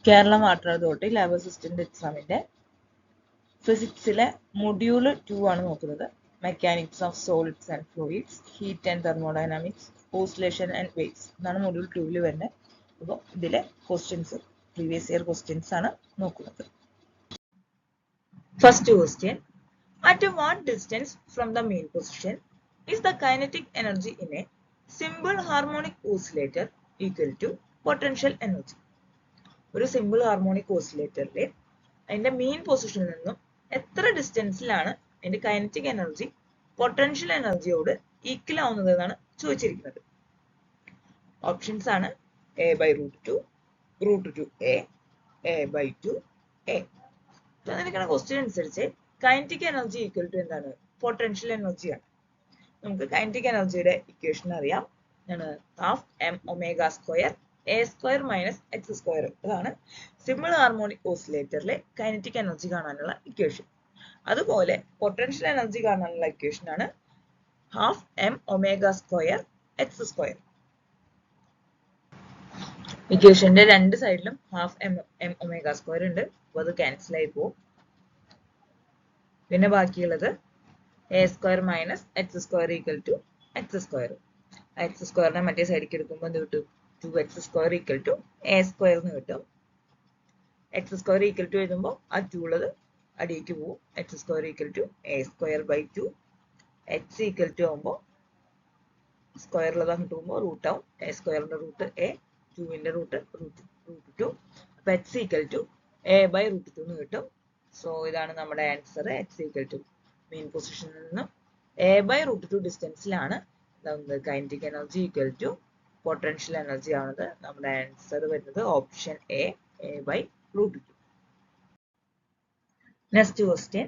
Kerala water authority lab assistant എക്സാമിന്റെ ഫിസിക്സിലെ module 2 ആണ് നോക്കുന്നത്. Mechanics of solids and fluids, heat and thermodynamics, oscillation and waves എന്നാണ് module 2 വരുന്നത്. അപ്പോൾ ഇതിലെ ക്വസ്റ്റ്യൻസ് പ്രീവിയസ് ഇയർ ക്വസ്റ്റ്യൻസ് ആണ് നോക്കുന്നത്. First question, at what distance from the main position is the kinetic energy in a simple harmonic oscillator equal to potential energy? ഒരു simple harmonic ഓസിലേറ്ററിലെ അതിന്റെ main പൊസിഷനിൽ നിന്നും എത്ര ഡിസ്റ്റൻസിലാണ് അതിന്റെ കൈനറ്റിക് എനർജി പൊട്ടൻഷ്യൽ എനർജിയോട് ഈക്വൽ ആവുന്നത് എന്നാണ് ചോദിച്ചിരിക്കുന്നത്. ഓപ്ഷൻസ് ആണ് a/√2, √2a, a/2a. തന്നിരിക്കുന്ന ക്വസ്റ്റ്യൻ അനുസരിച്ച് കൈനറ്റിക് എനർജി ഈക്വൽ ടു എന്താണ്? പൊട്ടൻഷ്യൽ എനർജിയാണ്. നമുക്ക് കൈനറ്റിക് എനർജിയുടെ ഇക്വേഷൻ അറിയാം. Half m omega square a square minus x square. ഇതാണ് സിമ്പിൾ ഹാർമോണിക് ഓസിലേറ്ററിലെ കൈനറ്റിക് എനർജി കാണാനുള്ള ഇക്വേഷൻ. അതുപോലെ പൊട്ടൻഷ്യൽ എനർജി കാണാനുള്ള ഇക്വേഷൻ ആണ് half m omega square x square. ഇക്വേഷന്റെ രണ്ട് സൈഡിലും ഹാഫ് എം ഒമേഗ സ്ക്വയർ ഉണ്ട്. അപ്പോൾ അത് ക്യാൻസൽ ആയി പോകും. പിന്നെ ബാക്കിയുള്ളത് a square minus x square equal to x square. X സ്ക്വയറിനെ മറ്റേ സൈഡിലേക്ക് എടുക്കുമ്പോൾ എന്ത് കിട്ടും? 2x square equal to a square എന്ന് കിട്ടും. എക്സ് സ്ക്വയർ ഈക്വൽ ടു എഴുതുമ്പോൾ ആ 2 ഉള്ളത് അടിയിലേക്ക് പോകും. X square equal to a square by 2. X equal to ആകുമ്പോൾ സ്ക്വയർ ഉള്ളത് അങ്ങോട്ട് പോകുമ്പോൾ റൂട്ട് ആവും. എ സ്ക്വയറിന്റെ റൂട്ട് എ, 2ന്റെ റൂട്ട് √2. അപ്പൊ x equal to a by √2 എന്ന് കിട്ടും. സോ ഇതാണ് നമ്മുടെ answer. X equal to main പൊസിഷനിൽ നിന്നും എ ബൈ √2 ഡിസ്റ്റൻസിലാണ് kinetic energy equal to potential energy ആണത്. നമ്മുടെ ആൻസർ വരുന്നത് option a by √2. Next question,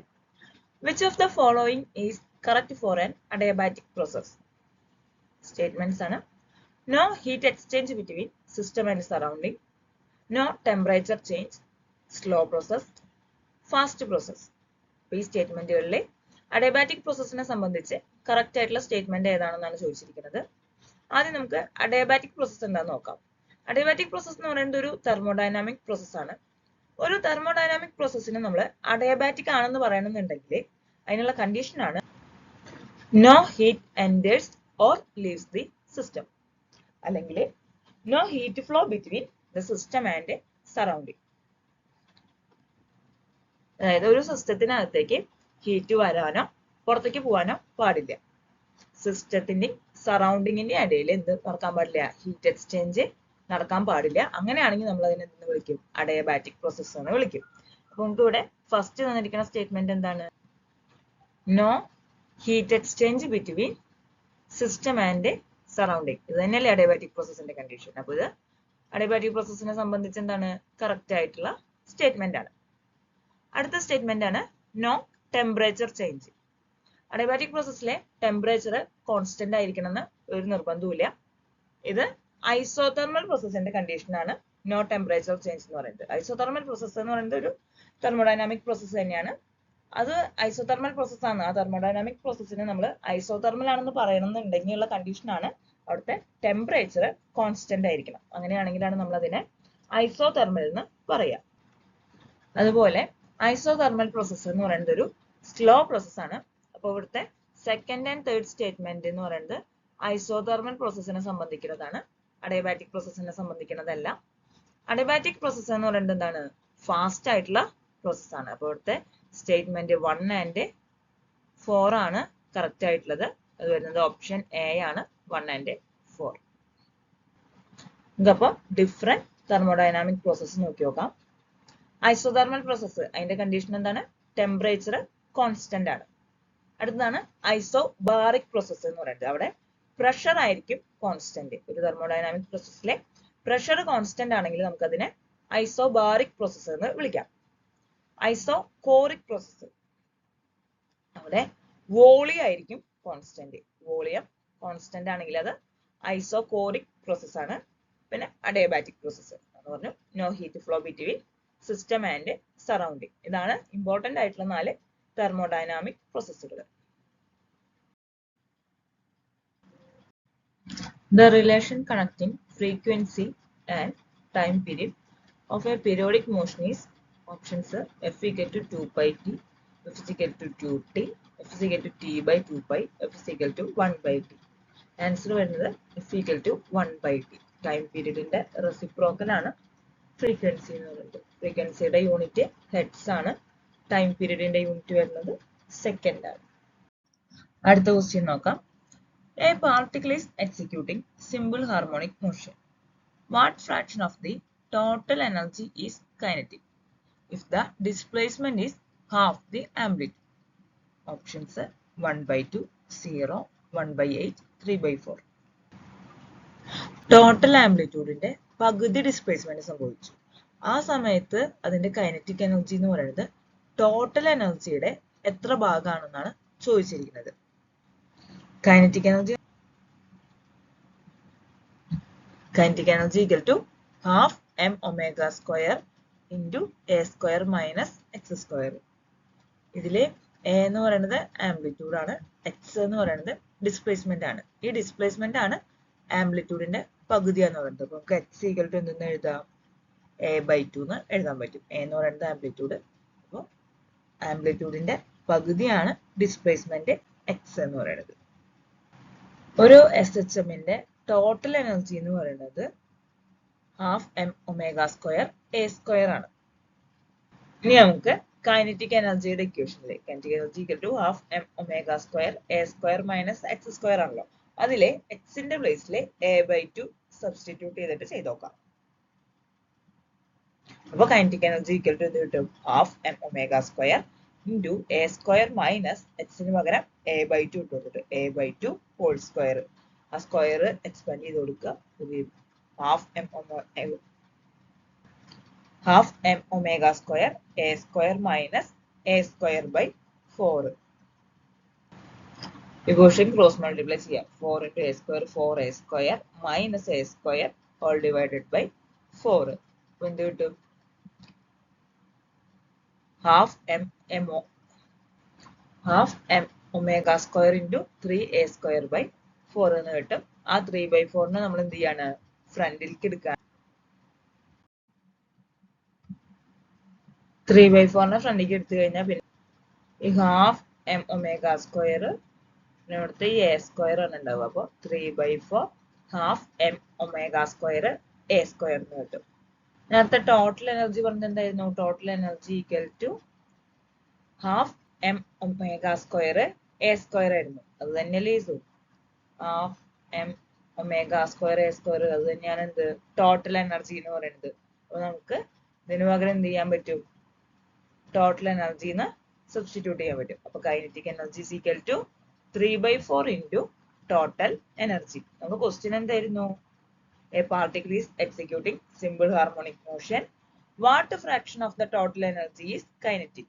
which of the following is correct for an adiabatic process? Statements ആണ്. No heat exchange between system and surrounding, no temperature change, slow process, fast process. ഈ സ്റ്റേറ്റ്മെന്റുകളിലെ adiabatic പ്രോസസ്സിനെ സംബന്ധിച്ച് correct ആയിട്ടുള്ള statement ഏതാണെന്നാണ് ചോദിച്ചിരിക്കുന്നത്. ആദ്യം നമുക്ക് adiabatic process എന്താണെന്ന് നോക്കാം. Adiabatic process എന്ന് പറയുന്നത് ഒരു തെർമോഡൈനാമിക് പ്രോസസ് ആണ്. ഒരു തെർമോഡൈനാമിക് പ്രോസസ്സിന് നമ്മൾ അഡിയബാറ്റിക് ആണെന്ന് പറയണമെന്നുണ്ടെങ്കിൽ അതിനുള്ള കണ്ടീഷൻ ആണ് no heat enters or leaves the system, അല്ലെങ്കിൽ no heat flow between the system and surrounding. അതായത് ഒരു സിസ്റ്റത്തിനകത്തേക്ക് ഹീറ്റ് വരാനോ പുറത്തേക്ക് പോകാനോ പാടില്ല. സിസ്റ്റത്തിന്റെയും സറൗണ്ടിങ്ങിന്റെ ഇടയിൽ എന്ത് നടക്കാൻ പാടില്ല? ഹീറ്റ് എക്സ്ചേഞ്ച് നടക്കാൻ പാടില്ല. അങ്ങനെയാണെങ്കിൽ നമ്മൾ അതിനെ എന്ത് വിളിക്കും? അഡിയബാറ്റിക് പ്രോസസ് എന്ന് വിളിക്കും. അപ്പൊ നമുക്ക് ഇവിടെ ഫസ്റ്റ് തന്നിരിക്കുന്ന സ്റ്റേറ്റ്മെന്റ് എന്താണ്? No heat exchange between system and surrounding. ഇത് തന്നെയല്ലേ അഡിയബാറ്റിക് പ്രോസസ്സിന്റെ കണ്ടീഷൻ. അപ്പൊ ഇത് അഡിയബാറ്റിക് പ്രോസസ്സിനെ സംബന്ധിച്ച് എന്താണ്? കറക്റ്റ് ആയിട്ടുള്ള സ്റ്റേറ്റ്മെന്റ് ആണ്. അടുത്ത സ്റ്റേറ്റ്മെന്റ് ആണ് നോ ടെമ്പറേച്ചർ ചേഞ്ച്. അഡിയബാറ്റിക് പ്രോസസ്സിലെ ടെമ്പറേച്ചർ കോൺസ്റ്റന്റ് ആയിരിക്കണം എന്ന് ഒരു നിർബന്ധവുമില്ല. ഇത് ഐസോതെർമൽ പ്രോസസ്സിന്റെ കണ്ടീഷൻ ആണ് നോ ടെമ്പറേച്ചർ ചേഞ്ച് എന്ന് പറയുന്നത്. ഐസോതെർമൽ പ്രോസസ് എന്ന് പറയുന്നത് ഒരു തെർമോഡൈനാമിക് പ്രോസസ് തന്നെയാണ്. അത് ഐസോതെർമൽ പ്രോസസ് ആണ്. ആ തെർമോഡൈനാമിക് പ്രോസസ്സിന് നമ്മൾ ഐസോതെർമൽ ആണെന്ന് പറയണമെന്നുണ്ടെങ്കിൽ ഉള്ള കണ്ടീഷൻ ആണ് അവിടുത്തെ ടെമ്പറേച്ചർ കോൺസ്റ്റന്റ് ആയിരിക്കണം. അങ്ങനെയാണെങ്കിലാണ് നമ്മൾ അതിനെ ഐസോതെർമൽ എന്ന് പറയാം. അതുപോലെ ഐസോതെർമൽ പ്രോസസ് എന്ന് പറയുന്നത് ഒരു സ്ലോ പ്രോസസ് ആണ്. അപ്പോൾ ഇവിടുത്തെ സെക്കൻഡ് ആൻഡ് തേർഡ് സ്റ്റേറ്റ്മെന്റ് എന്ന് പറയുന്നത് ഐസോതെർമൽ പ്രോസസ്സിനെ സംബന്ധിക്കുന്നതാണ്, അഡിയബാറ്റിക് പ്രോസസ്സിനെ സംബന്ധിക്കുന്നതല്ല. അഡിയബാറ്റിക് പ്രോസസ് എന്ന് പറയുന്നത് എന്താണ്? ഫാസ്റ്റ് ആയിട്ടുള്ള പ്രോസസ് ആണ്. അപ്പോൾ ഇവിടുത്തെ സ്റ്റേറ്റ്മെന്റ് 1 ആൻഡ് 4 ആണ് കറക്റ്റ് ആയിട്ടുള്ളത്. അത് വരുന്നത് ഓപ്ഷൻ എ ആണ്, 1 ആൻഡ് 4. നമുക്കപ്പോൾ ഡിഫറെന്റ് തെർമോഡൈനാമിക് പ്രോസസ് നോക്കി നോക്കാം. ഐസോതെർമൽ പ്രോസസ് അതിന്റെ കണ്ടീഷൻ എന്താണ്? ടെമ്പറേച്ചർ കോൺസ്റ്റന്റ് ആണ്. അടുത്തതാണ് ഐസോബാറിക് പ്രോസസ് എന്ന് പറയുന്നത്. അവിടെ പ്രഷർ ആയിരിക്കും കോൺസ്റ്റന്റ്. ഒരു തെർമോഡൈനാമിക് പ്രോസസ്സിലെ പ്രഷർ കോൺസ്റ്റന്റ് ആണെങ്കിൽ നമുക്ക് അതിനെ ഐസോബാറിക് പ്രോസസ് എന്ന് വിളിക്കാം. ഐസോകോറിക് പ്രോസസ് അവിടെ വോളിയം ആയിരിക്കും കോൺസ്റ്റന്റ്. വോളിയം കോൺസ്റ്റന്റ് ആണെങ്കിൽ അത് ഐസോകോറിക് പ്രോസസ് ആണ്. പിന്നെ അഡിയബാറ്റിക് പ്രോസസ് എന്ന് പറഞ്ഞു no heat flow between system and surrounding. ഇതാണ് ഇമ്പോർട്ടന്റ് ആയിട്ടുള്ള 4 തെർമോഡൈനാമിക് പ്രോസസ്സുകൾ. The relation connecting frequency and time period of a periodic motion is options f equal to 2 pi t, f is equal to 2t, f is equal to t by 2 pi, f is equal to 1 by t. Answer വരുന്നത് f equal to 1 by t. Time പീരീഡിന്റെ reciprocal ആണ് frequency എന്ന് പറയുന്നത്. ഫ്രീക്വൻസിയുടെ unit hertz ആണ്. Time പീരീഡിന്റെ unit വരുന്നത് second ആണ്. അടുത്ത ക്വസ്റ്റ്യൻ നോക്കാം. A particle is executing simple harmonic motion. What fraction of the total energy is kinetic if the displacement is half the amplitude? Options 1 by 2, 0, 1 by 8, 3 by 4. Total ആംപ്ലിറ്റ്യൂഡിന്റെ പകുതി displacement സംഭവിച്ചു. ആ സമയത്ത് അതിന്റെ kinetic energy എന്ന് പറയുന്നത് total എനർജിയുടെ എത്ര ഭാഗമാണെന്നാണ് ചോദിച്ചിരിക്കുന്നത്. Kinetic energy equal to half m omega square into a square minus x square. ഇതില് a എന്ന് പറയുന്നത് ആംപ്ലിറ്റ്യൂഡ് ആണ്, x എന്ന് പറയുന്നത് ഡിസ്പ്ലേസ്മെന്റ് ആണ്. ഈ ഡിസ്പ്ലേസ്മെന്റ് ആണ് ആംപ്ലിറ്റ്യൂഡിന്റെ പകുതി എന്ന് പറയുന്നത്. അപ്പൊ നമുക്ക് x equal to എന്തെന്ന് എഴുതാം? a by 2 എന്ന് എഴുതാൻ പറ്റും. a എന്ന് പറയുന്നത് ആംപ്ലിറ്റ്യൂഡ്. അപ്പോൾ ആംപ്ലിറ്റ്യൂഡിന്റെ പകുതിയാണ് ഡിസ്പ്ലേസ്മെന്റ് x എന്ന് പറയുന്നത്. ഒരു SHMന്റെ ടോട്ടൽ എനർജി എന്ന് പറയുന്നത് half m omega square a square ആണ്. ഇനി നമുക്ക് കൈനറ്റിക് എനർജിയുടെ ഇക്വേഷനിലെ kinetic energy equal to half m omega square a square minus x square ആണല്ലോ. അതിലെ എക്സിന്റെ പ്ലേസിൽ എ ബൈ 2 സബ്സ്റ്റിറ്റ്യൂട്ട് ചെയ്തിട്ട് ചെയ്ത് നോക്കാം. അപ്പൊ കൈനറ്റിക് എനർജി ഈക്വൽ ടു എന്ത് കിട്ടും? Half m omega square into a square minus എക്സിന് പകരം എ ബൈ 2 ഇട്ട് കൊടുത്തിട്ട് എ ബൈ 2 ഹോൾ സ്ക്വയർ. ആ സ്ക്വയർ എക്സ്പാൻഡ് ചെയ്ത് കൊടുക്കുക. Half m omega square a square minus a square by 4. Equation cross multiply ചെയ്യാം. 4 into a square 4a square minus a square all divided by 4. അപ്പോൾ എന്ത് കിട്ടും? Half m omega square into 3a square by 4 എന്ന് കിട്ടും. ആ 3 by 4 നമ്മൾ എന്ത് ചെയ്യാണ്? ഫ്രണ്ടിലേക്ക് എടുക്കാൻ. 3 by 4 ഫ്രണ്ടിലേക്ക് എടുത്തു കഴിഞ്ഞാൽ പിന്നെ ഈ ഹാഫ് എം ഒമേഗ സ്ക്വയർ ഇവിടുത്തെ ഈ എ സ്ക്വയർ ആണ് ഉണ്ടാവുക. അപ്പോൾ 3 by 4 half m omega square a square എന്ന് കിട്ടും. നേരത്തെ ടോട്ടൽ എനർജി പറഞ്ഞത് എന്തായിരുന്നു? Total energy equal to half m omega square a square ആയിരുന്നു. അത് തന്നെയല്ലേ ഇത്? Half m omega square a square അത് തന്നെയാണ് എന്ത്? ടോട്ടൽ എനർജി എന്ന് പറയുന്നത്. അപ്പൊ നമുക്ക് ഇതിന് പകരം എന്ത് ചെയ്യാൻ പറ്റും? ടോട്ടൽ എനർജിന്ന് സബ്സ്റ്റിറ്റ്യൂട്ട് ചെയ്യാൻ പറ്റും. അപ്പൊ kinetic energy is equal to 3 by 4 into total energy. നമുക്ക് ക്വസ്റ്റ്യൻ എന്തായിരുന്നു? A particle is executing simple harmonic motion. What fraction of the total energy is kinetic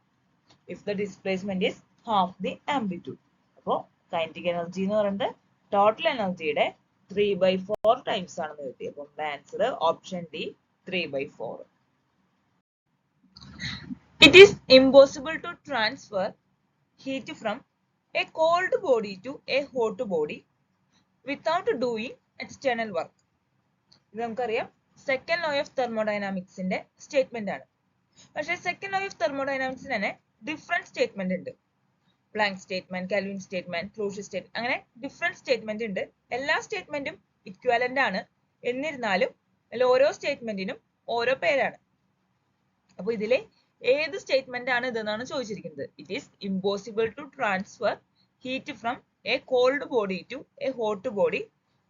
if the displacement is half the amplitude? അപ്പോൾ kinetic energy എന്ന് പറയുന്നത് total എനർജിയുടെ 3 by 4 times ആണെന്ന് കിട്ടി. അപ്പം answer option D 3 by 4. It is impossible to transfer heat from a cold body to a hot body without doing external work. ഇത് നമുക്കറിയാം second law of തെർമോഡൈനാമിക്സിന്റെ സ്റ്റേറ്റ്മെന്റ് ആണ്. പക്ഷേ സെക്കൻഡ് ലോ ഓഫ് തെർമോഡൈനാമിക്സിന് തന്നെ ഡിഫറെന്റ് സ്റ്റേറ്റ്മെന്റ് ഉണ്ട്. Planck statement, Kelvin statement, Clausius statement, അങ്ങനെ different statement ഉണ്ട്. എല്ലാ സ്റ്റേറ്റ്മെന്റും ഇക്വാലന്റ് ആണ്. എന്നിരുന്നാലും ഓരോ സ്റ്റേറ്റ്മെന്റിനും ഓരോ പേരാണ്. അപ്പൊ ഇതിലെ ഏത് സ്റ്റേറ്റ്മെന്റ് ആണ് ഇതെന്നാണ് ചോദിച്ചിരിക്കുന്നത്. It is impossible to transfer heat from a cold body to a hot body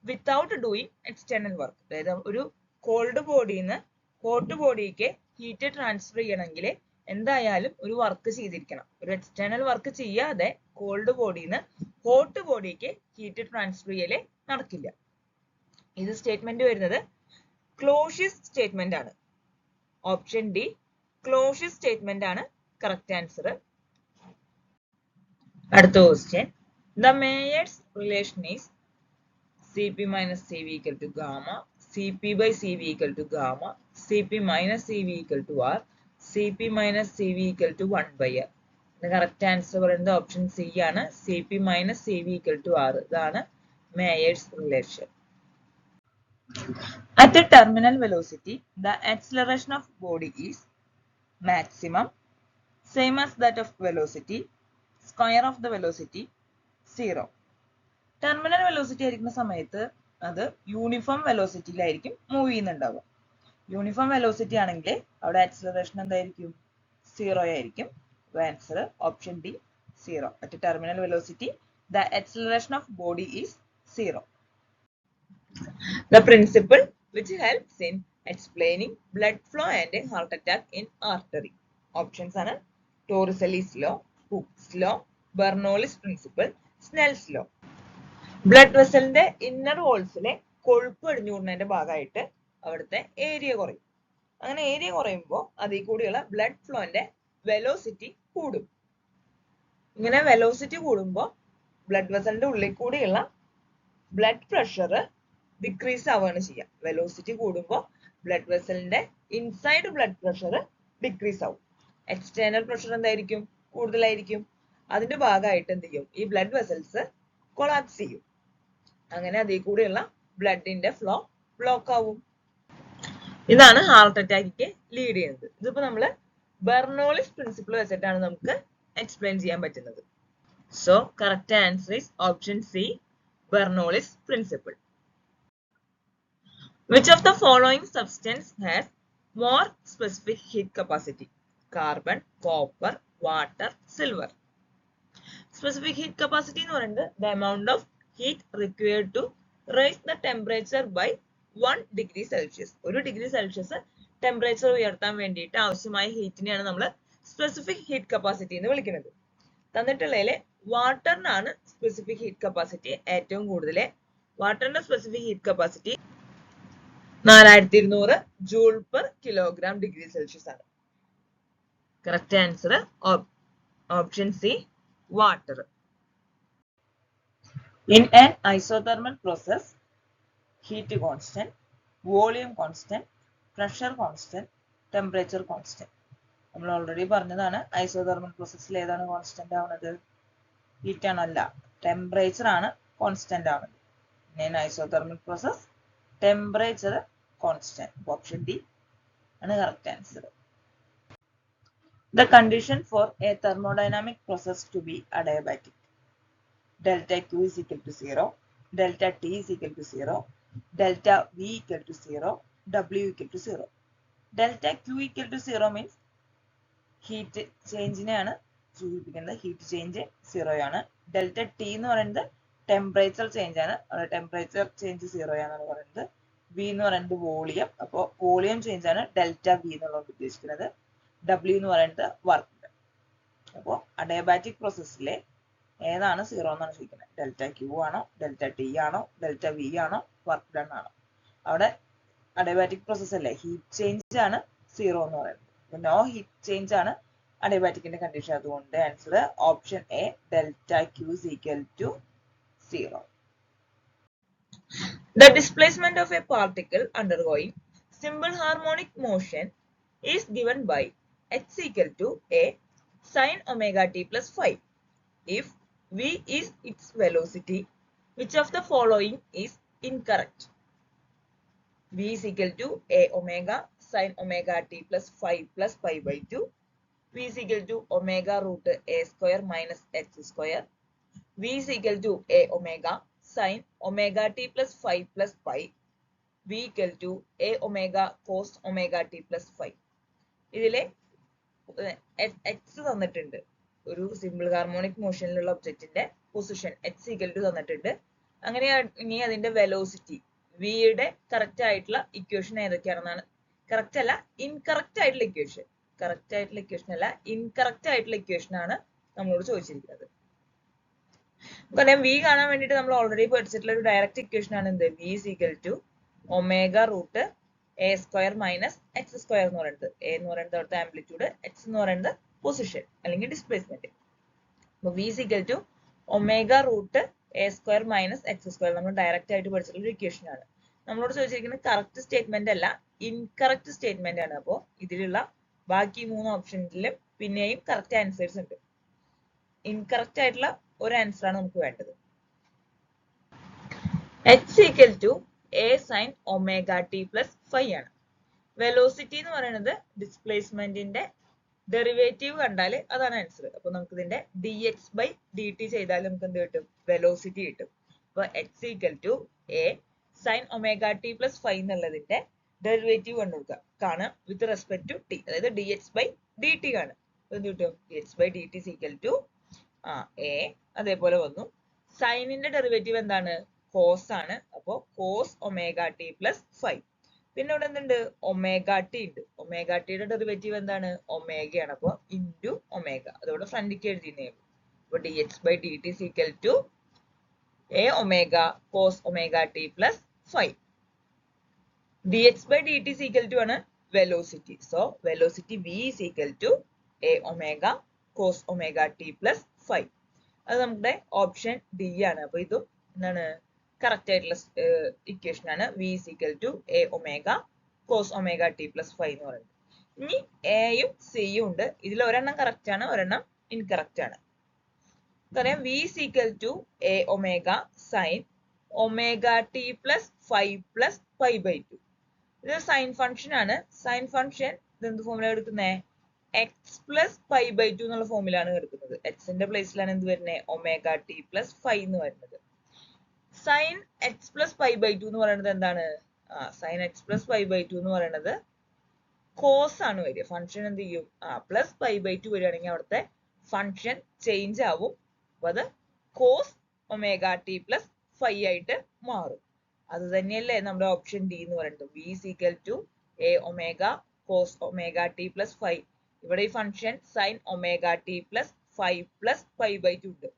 without doing external work. അതായത് ഒരു കോൾഡ് ബോഡിന്ന് ഹോട്ട് ബോഡിക്ക് ഹീറ്റ് ട്രാൻസ്ഫർ ചെയ്യണമെങ്കിൽ എന്തായാലും ഒരു വർക്ക് ചെയ്തിരിക്കണം. ഒരു എക്സ്റ്റേണൽ വർക്ക് ചെയ്യാതെ കോൾഡ് ബോഡിന്ന് ഹോട്ട് ബോഡിക്ക് ഹീറ്റ് ട്രാൻസ്ഫർ ചെയ്യല് നടക്കില്ല. ഇത് സ്റ്റേറ്റ്മെന്റ് വരുന്നത് ക്ലോഷ്യസ് സ്റ്റേറ്റ്മെന്റ് ആണ്. ഓപ്ഷൻ ഡി ക്ലോഷ്യസ് സ്റ്റേറ്റ്മെന്റ് ആണ് കറക്റ്റ് ആൻസർ. അടുത്ത question. The Mayer's relation is Cp minus Cv equal to gamma, Cp by Cv equal to gamma, Cp minus Cv equal to R, Cp minus Cv equal to 1 by R. The correct answer പറയുന്നത് option C ആണ്. Cp minus Cv equal to R. ഇതാണ് Mayer's relation. At a terminal velocity, the acceleration of body is maximum, same as that of velocity, square of the velocity, 0. Terminal velocity ആയിരിക്കുന്ന സമയത്ത് അത് uniform വെലോസിറ്റിയിലായിരിക്കും move ചെയ്യുന്നുണ്ടാവുക. Uniform velocity ആണെങ്കിൽ അവിടെ acceleration എന്തായിരിക്കും? 0 ആയിരിക്കും. Answer option D 0. At terminal velocity the acceleration of body is 0. The principle which helps in explaining blood flow and heart attack in artery. Options are Torricelli's law, Hooke's law, Bernoulli's principle, Snell's law. Blood വെസലിന്റെ inner വോൾസിലെ കൊഴുപ്പ് അടിഞ്ഞുകൂടുന്നതിന്റെ ഭാഗമായിട്ട് അവിടുത്തെ area കുറയും. അങ്ങനെ area കുറയുമ്പോൾ അതിൽ കൂടിയുള്ള ബ്ലഡ് ഫ്ലോന്റെ വെലോസിറ്റി കൂടും. ഇങ്ങനെ വെലോസിറ്റി കൂടുമ്പോൾ ബ്ലഡ് വെസലിന്റെ ഉള്ളിൽ കൂടിയുള്ള ബ്ലഡ് പ്രഷർ ഡിക്രീസ് ആവുകയാണ് ചെയ്യുക. വെലോസിറ്റി കൂടുമ്പോൾ ബ്ലഡ് വെസലിന്റെ ഇൻസൈഡ് ബ്ലഡ് പ്രഷർ ഡിക്രീസ് ആവും. എക്സ്റ്റേണൽ പ്രഷർ എന്തായിരിക്കും? കൂടുതലായിരിക്കും. അതിന്റെ ഭാഗമായിട്ട് എന്ത് ചെയ്യും? ഈ ബ്ലഡ് വെസൽസ് കൊളാപ്സ് ചെയ്യും. അങ്ങനെ അതിൽ കൂടെയുള്ള ബ്ലഡിന്റെ ഫ്ലോ ബ്ലോക്ക് ആവും. ഇതാണ് ഹാർട്ട് അറ്റാക്കിക്ക് ലീഡ് ചെയ്യുന്നത്. ഇതിപ്പോ നമ്മള് ബെർണോളിസ് പ്രിൻസിപ്പിൾ വെച്ചിട്ടാണ് നമുക്ക് എക്സ്പ്ലെയിൻ ചെയ്യാൻ പറ്റുന്നത്. So correct answer is option C, Bernoulli's principle. Which of the following substance has more specific heat capacity? Carbon, copper, water, silver. Specific heat capacity എന്ന് പറയുന്നത് the amount of heat required to raise the temperature by 1 degree Celsius. 1 degree Celsius temperature ഉയർത്താൻ വേണ്ടിയിട്ട് ആവശ്യമായ ഹീറ്റിനെയാണ് നമ്മൾ specific heat capacity എന്ന് വിളിക്കുന്നത്. തന്നിട്ടുള്ളതിലെ വാട്ടറിനാണ് സ്പെസിഫിക് ഹീറ്റ് കപ്പാസിറ്റി ഏറ്റവും കൂടുതൽ. വാട്ടറിന്റെ specific heat capacity 4200 joule per kilogram degree Celsius ആണ്. Correct answer option C, water. In an isothermal process, heat constant, volume constant, pressure constant, temperature constant. നമ്മൾ already പറഞ്ഞതാണ് ഐസോതെർമൽ പ്രോസസ്സിൽ ഏതാണ് കോൺസ്റ്റന്റ് ആവുന്നത്? Heat ആണല്ല, ടെമ്പറേച്ചർ ആണ് കോൺസ്റ്റന്റ് ആവുന്നത്. In isothermal process, temperature constant. Option D ആണ് correct answer. The condition for a thermodynamic process to be adiabatic. Delta Q is equal to 0, delta T is equal to 0, delta V equal to 0, W equal to 0. Delta Q equal to 0 means heat change നെയാണ് സൂചിപ്പിക്കുന്നത്. Heat change 0 ആണ്. Delta T എന്ന് പറയുന്നത് temperature change ആണ്. Temperature change 0 ആണെന്ന് പറയുന്നത്. V എന്ന് പറയുന്നത് വോളിയം. അപ്പോൾ വോളിയം ചേഞ്ച് ആണ് ഡെൽറ്റ വി എന്നുള്ളത് ഉദ്ദേശിക്കുന്നത്. W എന്ന് പറയുന്നത് വർക്ക്. അപ്പോൾ അഡയബാറ്റിക് പ്രോസസ്സിലെ ഏതാണ് 0 എന്നാണ് ചോദിക്കുന്നത്? ഡെൽറ്റ ക്യൂ ആണോ, ഡെൽറ്റ ടി ആണോ, ഡെൽറ്റ വി ആണോ, വർക്ക് ഡൺ ആണോ? അവിടെ അഡയബാറ്റിക് പ്രോസസ് അല്ലേ, ഹീറ്റ് ചേഞ്ച് ആണ് 0 എന്ന് പറയുന്നത്. അപ്പൊ നോ ഹീറ്റ് ചേഞ്ച് ആണ് അഡയബാറ്റിക്കിന്റെ കണ്ടീഷൻ. അതുകൊണ്ട് answer option A, delta Q is equal to 0. The displacement of a particle undergoing simple harmonic motion is given by h equal to a sin omega t plus phi. If v is its velocity, which of the following is incorrect? V is equal to a omega sin omega t plus phi plus pi by 2. V is equal to omega root a square minus h square. V is equal to a omega sin omega t plus phi plus pi. V equal to a omega cos omega t plus phi. ഇതിലെ X തന്നിട്ടുണ്ട്. ഒരു simple harmonic മോഷനിലുള്ള ഒബ്ജക്റ്റിന്റെ position X equal to തന്നിട്ടുണ്ട്. അങ്ങനെ ഇനി അതിന്റെ velocity വിയുടെ correct ആയിട്ടുള്ള ഇക്വേഷൻ ഏതൊക്കെയാണെന്നാണ്, കറക്റ്റ് അല്ല ഇൻകറക്റ്റ് ആയിട്ടുള്ള ഇക്വേഷൻ, കറക്റ്റ് ആയിട്ടുള്ള ഇക്വേഷൻ അല്ല ഇൻകറക്റ്റ് ആയിട്ടുള്ള ഇക്വേഷൻ ആണ് നമ്മളോട് ചോദിച്ചിരിക്കുന്നത്. കാരണം വി കാണാൻ വേണ്ടിയിട്ട് നമ്മൾ ഓൾറെഡി പഠിച്ചിട്ടുള്ള ഒരു ഡയറക്റ്റ് ഇക്വേഷൻ ആണ് എന്ത്? V is equal to omega root a square minus x square എന്ന് പറയുന്നത്. എ എന്ന് പറയുന്നത് അവിടുത്തെ ആംപ്ലിറ്റ്യൂഡ്, എക്സ് എന്ന് പറയുന്നത് പൊസിഷൻ അല്ലെങ്കിൽ ഡിസ്പ്ലേസ്മെന്റ്. അപ്പൊ v is equal to omega root a square minus x square നമ്മൾ ഡയറക്റ്റ് ആയിട്ട് പഠിച്ചിട്ടുള്ള ഒരു ഇക്വേഷൻ ആണ്. നമ്മളോട് ചോദിച്ചിരിക്കുന്നത് കറക്റ്റ് സ്റ്റേറ്റ്മെന്റ് അല്ല ഇൻകറക്റ്റ് സ്റ്റേറ്റ്മെന്റ് ആണ്. അപ്പോൾ ഇതിലുള്ള ബാക്കി 3 ഓപ്ഷനിലും പിന്നെയും കറക്റ്റ് ആൻസേഴ്സ് ഉണ്ട്. ഇൻകറക്റ്റ് ആയിട്ടുള്ള ഒരു ആൻസർ ആണ് നമുക്ക് വേണ്ടത്. h equal to a sine omega t plus phi ആണ്. വെലോസിറ്റി എന്ന് പറയുന്നത് ഡിസ്പ്ലേസ്മെന്റിന്റെ ഡെറിവേറ്റീവ് കണ്ടാൽ അതാണ് ആൻസർ. അപ്പൊ നമുക്ക് ഇതിന്റെ dx ബൈ ഡി ടി ചെയ്താൽ നമുക്ക് എന്ത് കിട്ടും? വെലോസിറ്റി കിട്ടും. അപ്പൊ x equal to a sine omega t plus five എന്നുള്ളതിന്റെ ഡെറിവേറ്റീവ് കണ്ടുകൊടുക്കുക കാണാം വിത്ത് റെസ്പെക്ട് ടു ടി, അതായത് dx ബൈ ഡി ടി കാണും. എന്ത് കിട്ടും? dx by d t equal to a, അതേപോലെ വന്നു. സൈനിന്റെ ഡെറിവേറ്റീവ് എന്താണ്? കോസ് ആണ്. അപ്പോ cos omega t plus five. പിന്നെ ഇവിടെ എന്തുണ്ട്? ഒമേഗ ടി ഉണ്ട്. ഒമേഗ ടിയുടെ ഡെറിവേറ്റീവ് എന്താണ്? ഒമേഗയാണ്. അപ്പൊ ഇൻറ്റു ഒമേഗ, അതോടെ ഫ്രണ്ടിക്ക് എഴുതിയേ. അപ്പൊ dx by d t equal to a omega cos omega t plus five. dx by dt is equal to ആണ് velocity. So velocity v is equal to a omega cos omega t plus 5. അത് നമ്മുടെ option D ആണ്. അപ്പൊ ഇതും എന്താണ്? Correct ആയിട്ടുള്ള equation ആണ്. v is equal to a omega cos omega t plus 5 എന്ന് പറയുന്നത്. ഇനി എയും സിയും ഉണ്ട്. ഇതിൽ ഒരെണ്ണം കറക്റ്റ് ആണ്, ഒരെണ്ണം ഇൻകറക്റ്റ് ആണ്. പറയാം v is equal to a omega sin omega t plus 5 plus pi by 2. ഇത് സൈൻ ഫംഗ്ഷൻ ആണ്. സൈൻ ഫംഗ്ഷൻ എന്ത് ഫോമിലാണ് എടുക്കുന്നത്? X plus pi by two എന്നുള്ള ഫോമിലാണ് എടുക്കുന്നത്. എക്സിന്റെ പ്ലേസിലാണ് എന്ത് വരുന്നത്? ഒമേഗ ടി പ്ലസ് ഫൈവ് എന്ന് വരുന്നത്. Sine x plus pi by two എന്ന് പറയുന്നത് എന്താണ്? Sine x plus pi by two എന്ന് പറയുന്നത് കോസ് ആണ് വരിക. ഫംഗ്ഷൻ എന്ത് ചെയ്യും? പ്ലസ് പൈ ബൈ ടു വരികയാണെങ്കിൽ അവിടുത്തെ ഫംഗ്ഷൻ ചേഞ്ച് ആവും. അപ്പൊ അത് cos omega t plus five ആയിട്ട് മാറും. അത് തന്നെയല്ലേ നമ്മുടെ ഓപ്ഷൻ ഡി എന്ന് പറയുന്നത്. v is equal to a omega cos omega t plus 5. ഇവിടെ ഈ function sine omega t plus five plus pi by two ഉണ്ട്.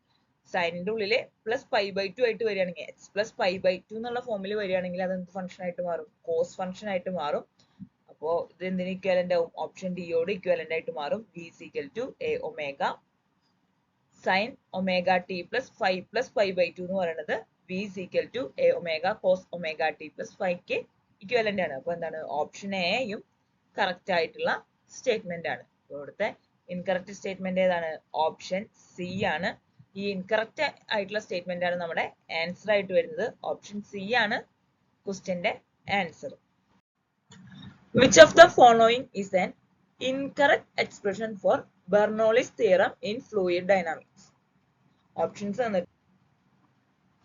സൈനിന്റെ ഉള്ളില് പ്ലസ് പൈ ബൈ ടു ആയിട്ട് വരികയാണെങ്കിൽ, x plus pi by two എന്നുള്ള ഫോമിൽ വരികയാണെങ്കിൽ അത് എന്ത് ഫംഗ്ഷൻ ആയിട്ട് മാറും? കോസ് ഫംഗ്ഷൻ ആയിട്ട് മാറും. അപ്പോ ഇത് എന്തിന് ഇക്വലന്റ് ആവും? ഓപ്ഷൻ ഡിയോട് ഇക്വലന്റ് ആയിട്ട് മാറും. v is equal to a omega sine omega t plus five plus pi by two എന്ന് പറയുന്നത് v is equal to a omega cos omega t plus 5ക്ക് ഇക്വലന്റ് ആണ്. അപ്പൊ എന്താണ്? ഓപ്ഷൻ എയും കറക്റ്റ് ആയിട്ടുള്ള സ്റ്റേറ്റ്മെന്റ് ആണ്. ഇവിടുത്തെ ഇൻകറക്റ്റ് സ്റ്റേറ്റ്മെന്റ് ഏതാണ്? ഓപ്ഷൻ സി ആണ്. ഈ ഇൻകറക്റ്റ് ആയിട്ടുള്ള സ്റ്റേറ്റ്മെന്റ് ആണ് നമ്മുടെ ആൻസർ ആയിട്ട് വരുന്നത്. ഓപ്ഷൻ സി ആണ് ക്വസ്റ്റ്യന്റെ answer. Which of the following is an incorrect expression for Bernoulli's theorem in fluid dynamics? Options ആണ്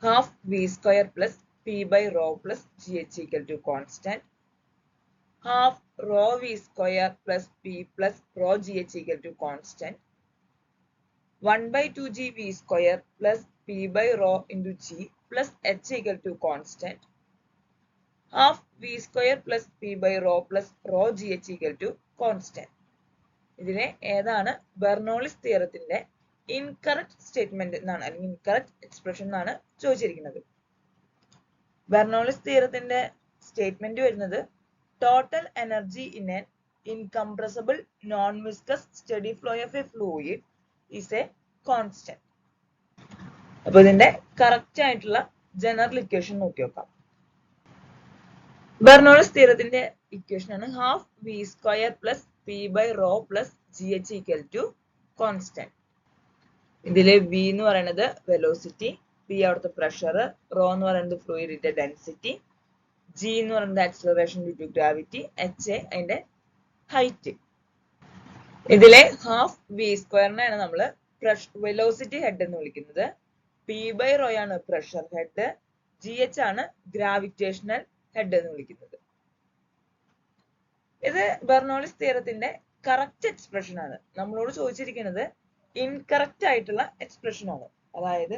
half v square plus p by rho plus gh equal to constant, half rho v square plus p plus rho gh equal to constant, 1 by 2g v square plus p by rho into g plus h equal to constant, half v square plus p by rho plus rho gh equal to constant. ഇതിലെ ഏതാണ് Bernoulli's തിയറത്തിന്റെ incorrect statement എന്നാണ്, അല്ലെങ്കിൽ incorrect expression എന്നാണ് ചോദിച്ചിരിക്കുന്നത്. Bernoulli's തിയറത്തിന്റെ statement വരുന്നത് total energy in an incompressible non viscous steady flow of a fluid is a constant. അപ്പൊ ഇതിന്റെ കറക്റ്റ് ആയിട്ടുള്ള ജനറൽ ഇക്വേഷൻ നോക്കി നോക്കാം. ബെർണോളിസ് തിയറത്തിന്റെ ഇക്വേഷൻ ആണ് half v square plus p by rho plus g h equal to constant. ഇതില് v എന്ന് പറയുന്നത് വെലോസിറ്റി, p അവിടുത്തെ പ്രഷർ, റോ എന്ന് പറയുന്നത് ഫ്ലൂയിഡിന്റെ ഡെൻസിറ്റി, g എന്ന് പറയുന്നത് acceleration due to gravity, h അതിന്റെ ഹൈറ്റ്. ഇതിലെ ഹാഫ് വി സ്ക്വയറിനെയാണ് നമ്മൾ വെലോസിറ്റി ഹെഡ് എന്ന് വിളിക്കുന്നത്. p ബൈ റോ ആണ് പ്രഷർ ഹെഡ്, gh ആണ് ഗ്രാവിറ്റേഷണൽ ഹെഡ് എന്ന് വിളിക്കുന്നത്. ഇത് ബെർണോളിസ് തിയറത്തിന്റെ കറക്റ്റ് എക്സ്പ്രഷൻ ആണ്. നമ്മളോട് ചോദിച്ചിരിക്കുന്നത് ഇൻകറക്റ്റ് ആയിട്ടുള്ള എക്സ്പ്രഷൻ ആണ്. അതായത്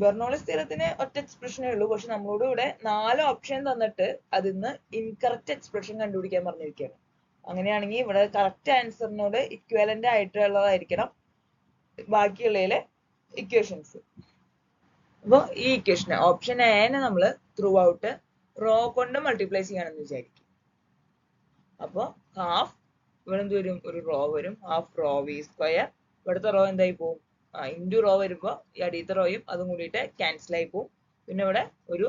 ബെർണോളിസ് തിയറത്തിന് ഒറ്റ എക്സ്പ്രഷനേ ഉള്ളൂ, പക്ഷെ നമ്മളോട് ഇവിടെ 4 ഓപ്ഷൻ തന്നിട്ട് അതിന്ന് ഇൻകറക്റ്റ് എക്സ്പ്രഷൻ കണ്ടുപിടിക്കാൻ പറഞ്ഞിരിക്കുകയാണ്. അങ്ങനെയാണെങ്കിൽ ഇവിടെ കറക്റ്റ് ആൻസറിനോട് ഇക്വലന്റ് ആയിട്ടുള്ളതായിരിക്കണം ബാക്കിയുള്ളതിലെ ഇക്വേഷൻസ്. അപ്പോൾ ഈ ഇക്വേഷൻ ഓപ്ഷൻ എനെ നമ്മൾ ത്രൂ ഔട്ട് റോ കൊണ്ട് മൾട്ടിപ്ലൈ ചെയ്യാണെന്ന് വിചാരിക്കും. അപ്പോൾ ഹാഫ് ഇവിടെ എന്ത് വരും? ഒരു റോ വരും. ഹാഫ് റോ വി സ്ക്വയർ, ഇവിടുത്തെ റോ എന്തായി പോവും? ഇൻറ്റു റോ വരുമ്പോൾ ഈ അടിയത്തെ റോയും അതും കൂടിയിട്ട് ക്യാൻസൽ ആയി പോവും. പിന്നെ ഇവിടെ ഒരു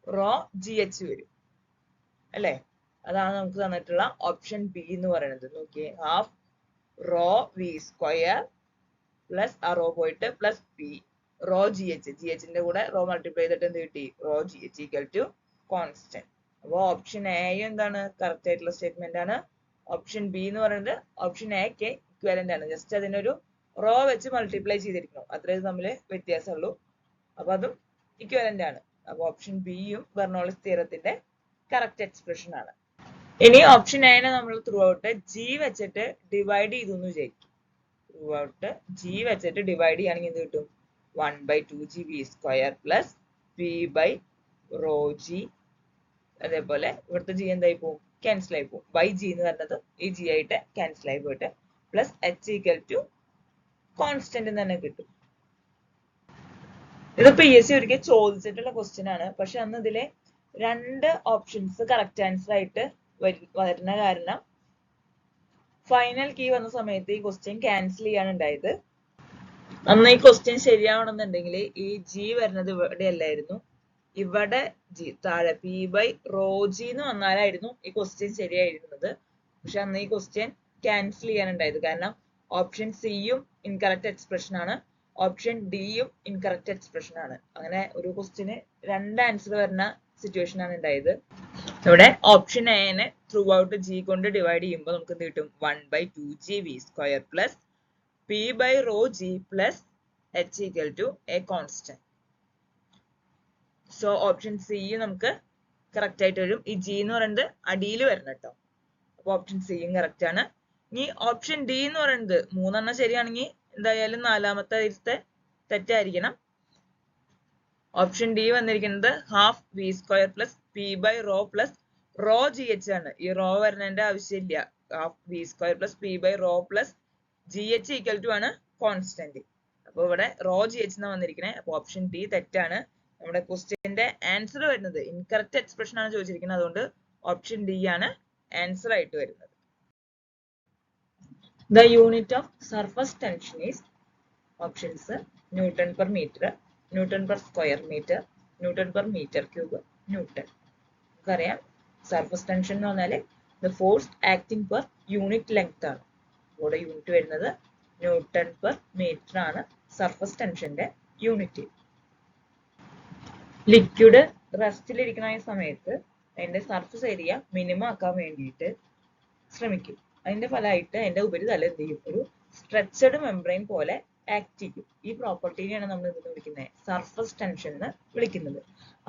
റോ ജി എച്ച് വരും അല്ലേ? അതാണ് നമുക്ക് തന്നിട്ടുള്ള ഓപ്ഷൻ ബി എന്ന് പറയുന്നത്. നോക്കിയേ, half rho v square plus ആ റോ പോയിട്ട് plus p rho g h, g എച്ചിന്റെ കൂടെ റോ മൾട്ടിപ്ലൈ ചെയ്തിട്ട് എന്ത് കിട്ടി? Rho g h equal to constant. അപ്പോൾ ഓപ്ഷൻ എ എന്താണ് കറക്റ്റ് ആയിട്ടുള്ള സ്റ്റേറ്റ്മെന്റ് ആണ്. ഓപ്ഷൻ ബി എന്ന് പറയുന്നത് ഓപ്ഷൻ എക്ക് ഇക്വാലന്റ് ആണ്. ജസ്റ്റ് അതിനൊരു റോ വെച്ച് മൾട്ടിപ്ലൈ ചെയ്തിരിക്കണം, അത്രേ തമ്മിൽ വ്യത്യാസമുള്ളൂ. അപ്പൊ അതും ഇക്വാലന്റ് ആണ്. അപ്പൊ ഓപ്ഷൻ ബിയും ബെർണോളിസ് തിയറത്തിന്റെ കറക്റ്റ് എക്സ്പ്രഷൻ ആണ്. ഇനി ഓപ്ഷൻ എനെ നമ്മൾ ത്രൂ ഔട്ട് ജി വെച്ചിട്ട് ഡിവൈഡ് ചെയ്തു എന്ന് വിചാരിക്കും. ത്രൂ ഔട്ട് ജി വെച്ചിട്ട് ഡിവൈഡ് ചെയ്യുകയാണെങ്കിൽ എന്ത് കിട്ടും? 1/2gv² plus p by rho g. അതേപോലെ ഇവിടുത്തെ ജി എന്തായി പോകും? ക്യാൻസൽ ആയി പോകും. ബൈ ജി എന്ന് പറയുന്നത് ഈ ജി ആയിട്ട് ക്യാൻസൽ ആയി പോയിട്ട് plus h equal to constant തന്നെ കിട്ടും. ഇത് PSC ഒരിക്കൽ ചോദിച്ചിട്ടുള്ള ക്വസ്റ്റ്യൻ ആണ്. പക്ഷെ അന്ന് ഇതിലെ 2 ഓപ്ഷൻസ് കറക്റ്റ് ആൻസർ ആയിട്ട് വരുന്ന കാരണം ഫൈനൽ കീ വന്ന സമയത്ത് ഈ ക്വസ്റ്റ്യൻ ക്യാൻസൽ ചെയ്യാണ് ഉണ്ടായത്. അന്ന് ഈ ക്വസ്റ്റ്യൻ ശരിയാവണമെന്നുണ്ടെങ്കിൽ ഈ ജി വരുന്നത് ഇവിടെ അല്ലായിരുന്നു, ഇവിടെ ജി താഴെ പി ബൈ റോ ജി എന്ന് വന്നാലായിരുന്നു ഈ ക്വസ്റ്റ്യൻ ശരിയായിരുന്നത്. പക്ഷെ അന്ന് ഈ ക്വസ്റ്റ്യൻ ക്യാൻസൽ ചെയ്യാനുണ്ടായത് കാരണം ഓപ്ഷൻ സിയും ഇൻകറക്റ്റ് എക്സ്പ്രഷൻ ആണ്, ഓപ്ഷൻ ഡിയും ഇൻകറക്റ്റ് എക്സ്പ്രഷൻ ആണ്. അങ്ങനെ ഒരു ക്വസ്റ്റ്യന് 2 ആൻസർ വരുന്ന സിറ്റുവേഷൻ ആണ് ഉണ്ടായത്. ഇവിടെ ഓപ്ഷൻ എനെ ത്രൂ ഔട്ട് ജി കൊണ്ട് ഡിവൈഡ് ചെയ്യുമ്പോൾ നമുക്ക് എന്ത് കിട്ടും? 1/2gv² plus p by rho g plus h equal to a constant. So option C നമുക്ക് കറക്റ്റ് ആയിട്ട് വരും. ഈ ജി എന്ന് പറയുന്നത് അടിയിൽ വരണം കേട്ടോ. അപ്പൊ ഓപ്ഷൻ സിയും കറക്റ്റ് ആണ്. ഇനി ഓപ്ഷൻ ഡി എന്ന് പറയുന്നത് 3 ശരിയാണെങ്കിൽ എന്തായാലും 4ാമത്തെ തെറ്റായിരിക്കണം. ഓപ്ഷൻ ഡി വന്നിരിക്കുന്നത് ½ v² plus p by rho plus rho g h ആണ്. ഈ റോ വരുന്നതിന്റെ ആവശ്യമില്ല. ½ v² plus p by rho plus g h equal to ആണ് കോൺസ്റ്റന്റ്. അപ്പൊ ഇവിടെ റോ ജി എച്ച് എന്നാണ് വന്നിരിക്കുന്നത്. അപ്പൊ ഓപ്ഷൻ ഡി തെറ്റാണ്. നമ്മുടെ ക്വസ്റ്റ്യന്റെ ആൻസർ വരുന്നത് ഇൻകറക്റ്റ് എക്സ്പ്രഷൻ ആണ് ചോദിച്ചിരിക്കുന്നത്. അതുകൊണ്ട് ഓപ്ഷൻ ഡി ആണ് ആൻസർ ആയിട്ട് വരുന്നത്. The unit of surface tension is options Newton per meter, Newton per square meter, Newton per meter cube, Newton. നമുക്കറിയാം സർഫസ് ടെൻഷൻ എന്ന് പറഞ്ഞാൽ the force acting per unit length ആണ്. ഇവിടെ യൂണിറ്റ് വരുന്നത് newton per metre ആണ് surface ടെൻഷന്റെ unit. Liquid റെസ്റ്റിലിരിക്കുന്ന സമയത്ത് അതിന്റെ surface area minimum ആക്കാൻ വേണ്ടിയിട്ട് ശ്രമിക്കും. അതിന്റെ ഫലമായിട്ട് അതിന്റെ ഉപരിതലം എന്ത് ചെയ്യും? ഒരു സ്ട്രെച്ചഡ് മെംബ്രെയിൻ പോലെ ആക്ട് ചെയ്യും. ഈ പ്രോപ്പർട്ടിനെയാണ് നമ്മൾ എന്തെന്ന് വിളിക്കുന്നത്? സർഫസ് ടെൻഷൻ എന്ന് വിളിക്കുന്നത്.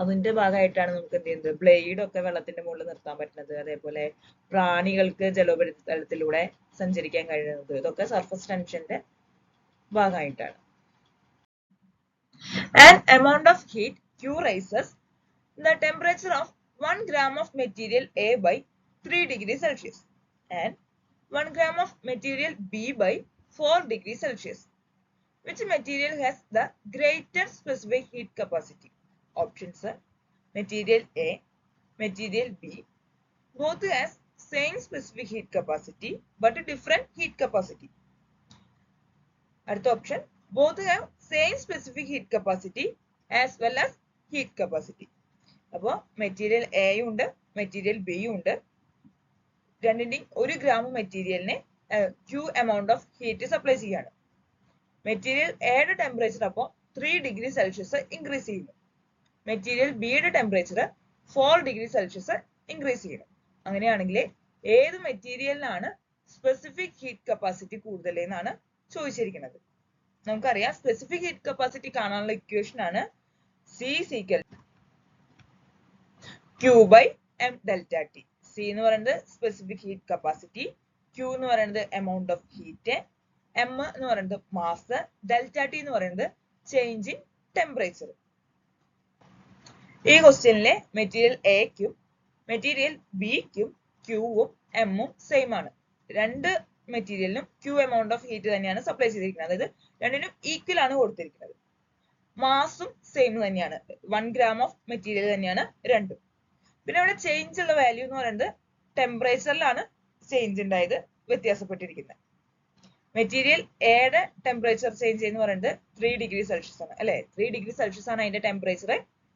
അതിന്റെ ഭാഗമായിട്ടാണ് നമുക്ക് എന്ത് ചെയ്യുന്നത്? ബ്ലേഡ് ഒക്കെ വെള്ളത്തിന്റെ മുകളിൽ നിർത്താൻ പറ്റുന്നത്, അതേപോലെ പ്രാണികൾക്ക് ജലോപരിതലത്തിലൂടെ സഞ്ചരിക്കാൻ കഴിയുന്നത്, ഇതൊക്കെ സർഫസ് ടെൻഷന്റെ ഭാഗമായിട്ടാണ്. An amount of heat Q raises the temperature of 1 gram of material A by 3 degrees Celsius and 1 gram of material B by 4 degrees Celsius. Which material has the greater specific heat capacity? Options are material A, material B. Both has same specific heat capacity but different heat capacity. അടുത്ത option both have same specific heat capacity as well as heat capacity. അപ്പോൾ material എയും ഉണ്ട് material ബിയും ഉണ്ട്. രണ്ടിന്റെയും 1 gram മെറ്റീരിയലിന് Q amount of heat supply ചെയ്യാണ്. Material എയുടെ ടെമ്പറേച്ചർ അപ്പോൾ 3 ഡിഗ്രി സെൽഷ്യസ് ഇൻക്രീസ് ചെയ്യുന്നു. മെറ്റീരിയൽ ബിയുടെ ടെമ്പറേച്ചർ 4 ഡിഗ്രി സെൽഷ്യസ് ഇൻക്രീസ് ചെയ്യണം. അങ്ങനെയാണെങ്കിൽ ഏത് മെറ്റീരിയലിനാണ് സ്പെസിഫിക് ഹീറ്റ് കപ്പാസിറ്റി കൂടുതൽ എന്നാണ് ചോദിച്ചിരിക്കുന്നത്. നമുക്കറിയാം സ്പെസിഫിക് ഹീറ്റ് കപ്പാസിറ്റി കാണാനുള്ള ഇക്വേഷൻ ആണ് C Q by M delta T. C എന്ന് പറയുന്നത് സ്പെസിഫിക് ഹീറ്റ് കപ്പാസിറ്റി, Q എന്ന് പറയുന്നത് എമൗണ്ട് ഓഫ് ഹീറ്റ്, M എന്ന് പറയുന്നത് മാസ്, ഡെൽറ്റ ടി എന്ന് പറയുന്നത് ചേഞ്ച് ഇൻ ടെമ്പറേച്ചർ. ഈ ക്വസ്റ്റ്യനിലെ മെറ്റീരിയൽ എക്കും മെറ്റീരിയൽ ബിക്കും ക്യൂവും എമ്മും സെയിം ആണ്. രണ്ട് മെറ്റീരിയലിനും Q എമൗണ്ട് ഓഫ് ഹീറ്റ് തന്നെയാണ് സപ്ലൈ ചെയ്തിരിക്കുന്നത്. അതായത് രണ്ടിനും ഈക്വൽ ആണ് കൊടുത്തിരിക്കുന്നത്. മാസും സെയിം തന്നെയാണ്, 1 ഗ്രാം ഓഫ് മെറ്റീരിയൽ തന്നെയാണ് രണ്ടും. പിന്നെ ഇവിടെ ചേഞ്ച് ഉള്ള വാല്യൂ എന്ന് പറയുന്നത് ടെമ്പറേച്ചറിലാണ് ചേഞ്ച് ഉണ്ടായത്, വ്യത്യാസപ്പെട്ടിരിക്കുന്നത്. മെറ്റീരിയൽ എയുടെ ടെമ്പറേച്ചർ ചേഞ്ച് എന്ന് പറയുന്നത് 3 ഡിഗ്രി സെൽഷ്യസ് ആണ് അല്ലെ. 3 ഡിഗ്രി സെൽഷ്യസ് ആണ് അതിന്റെ ടെമ്പറേച്ചർ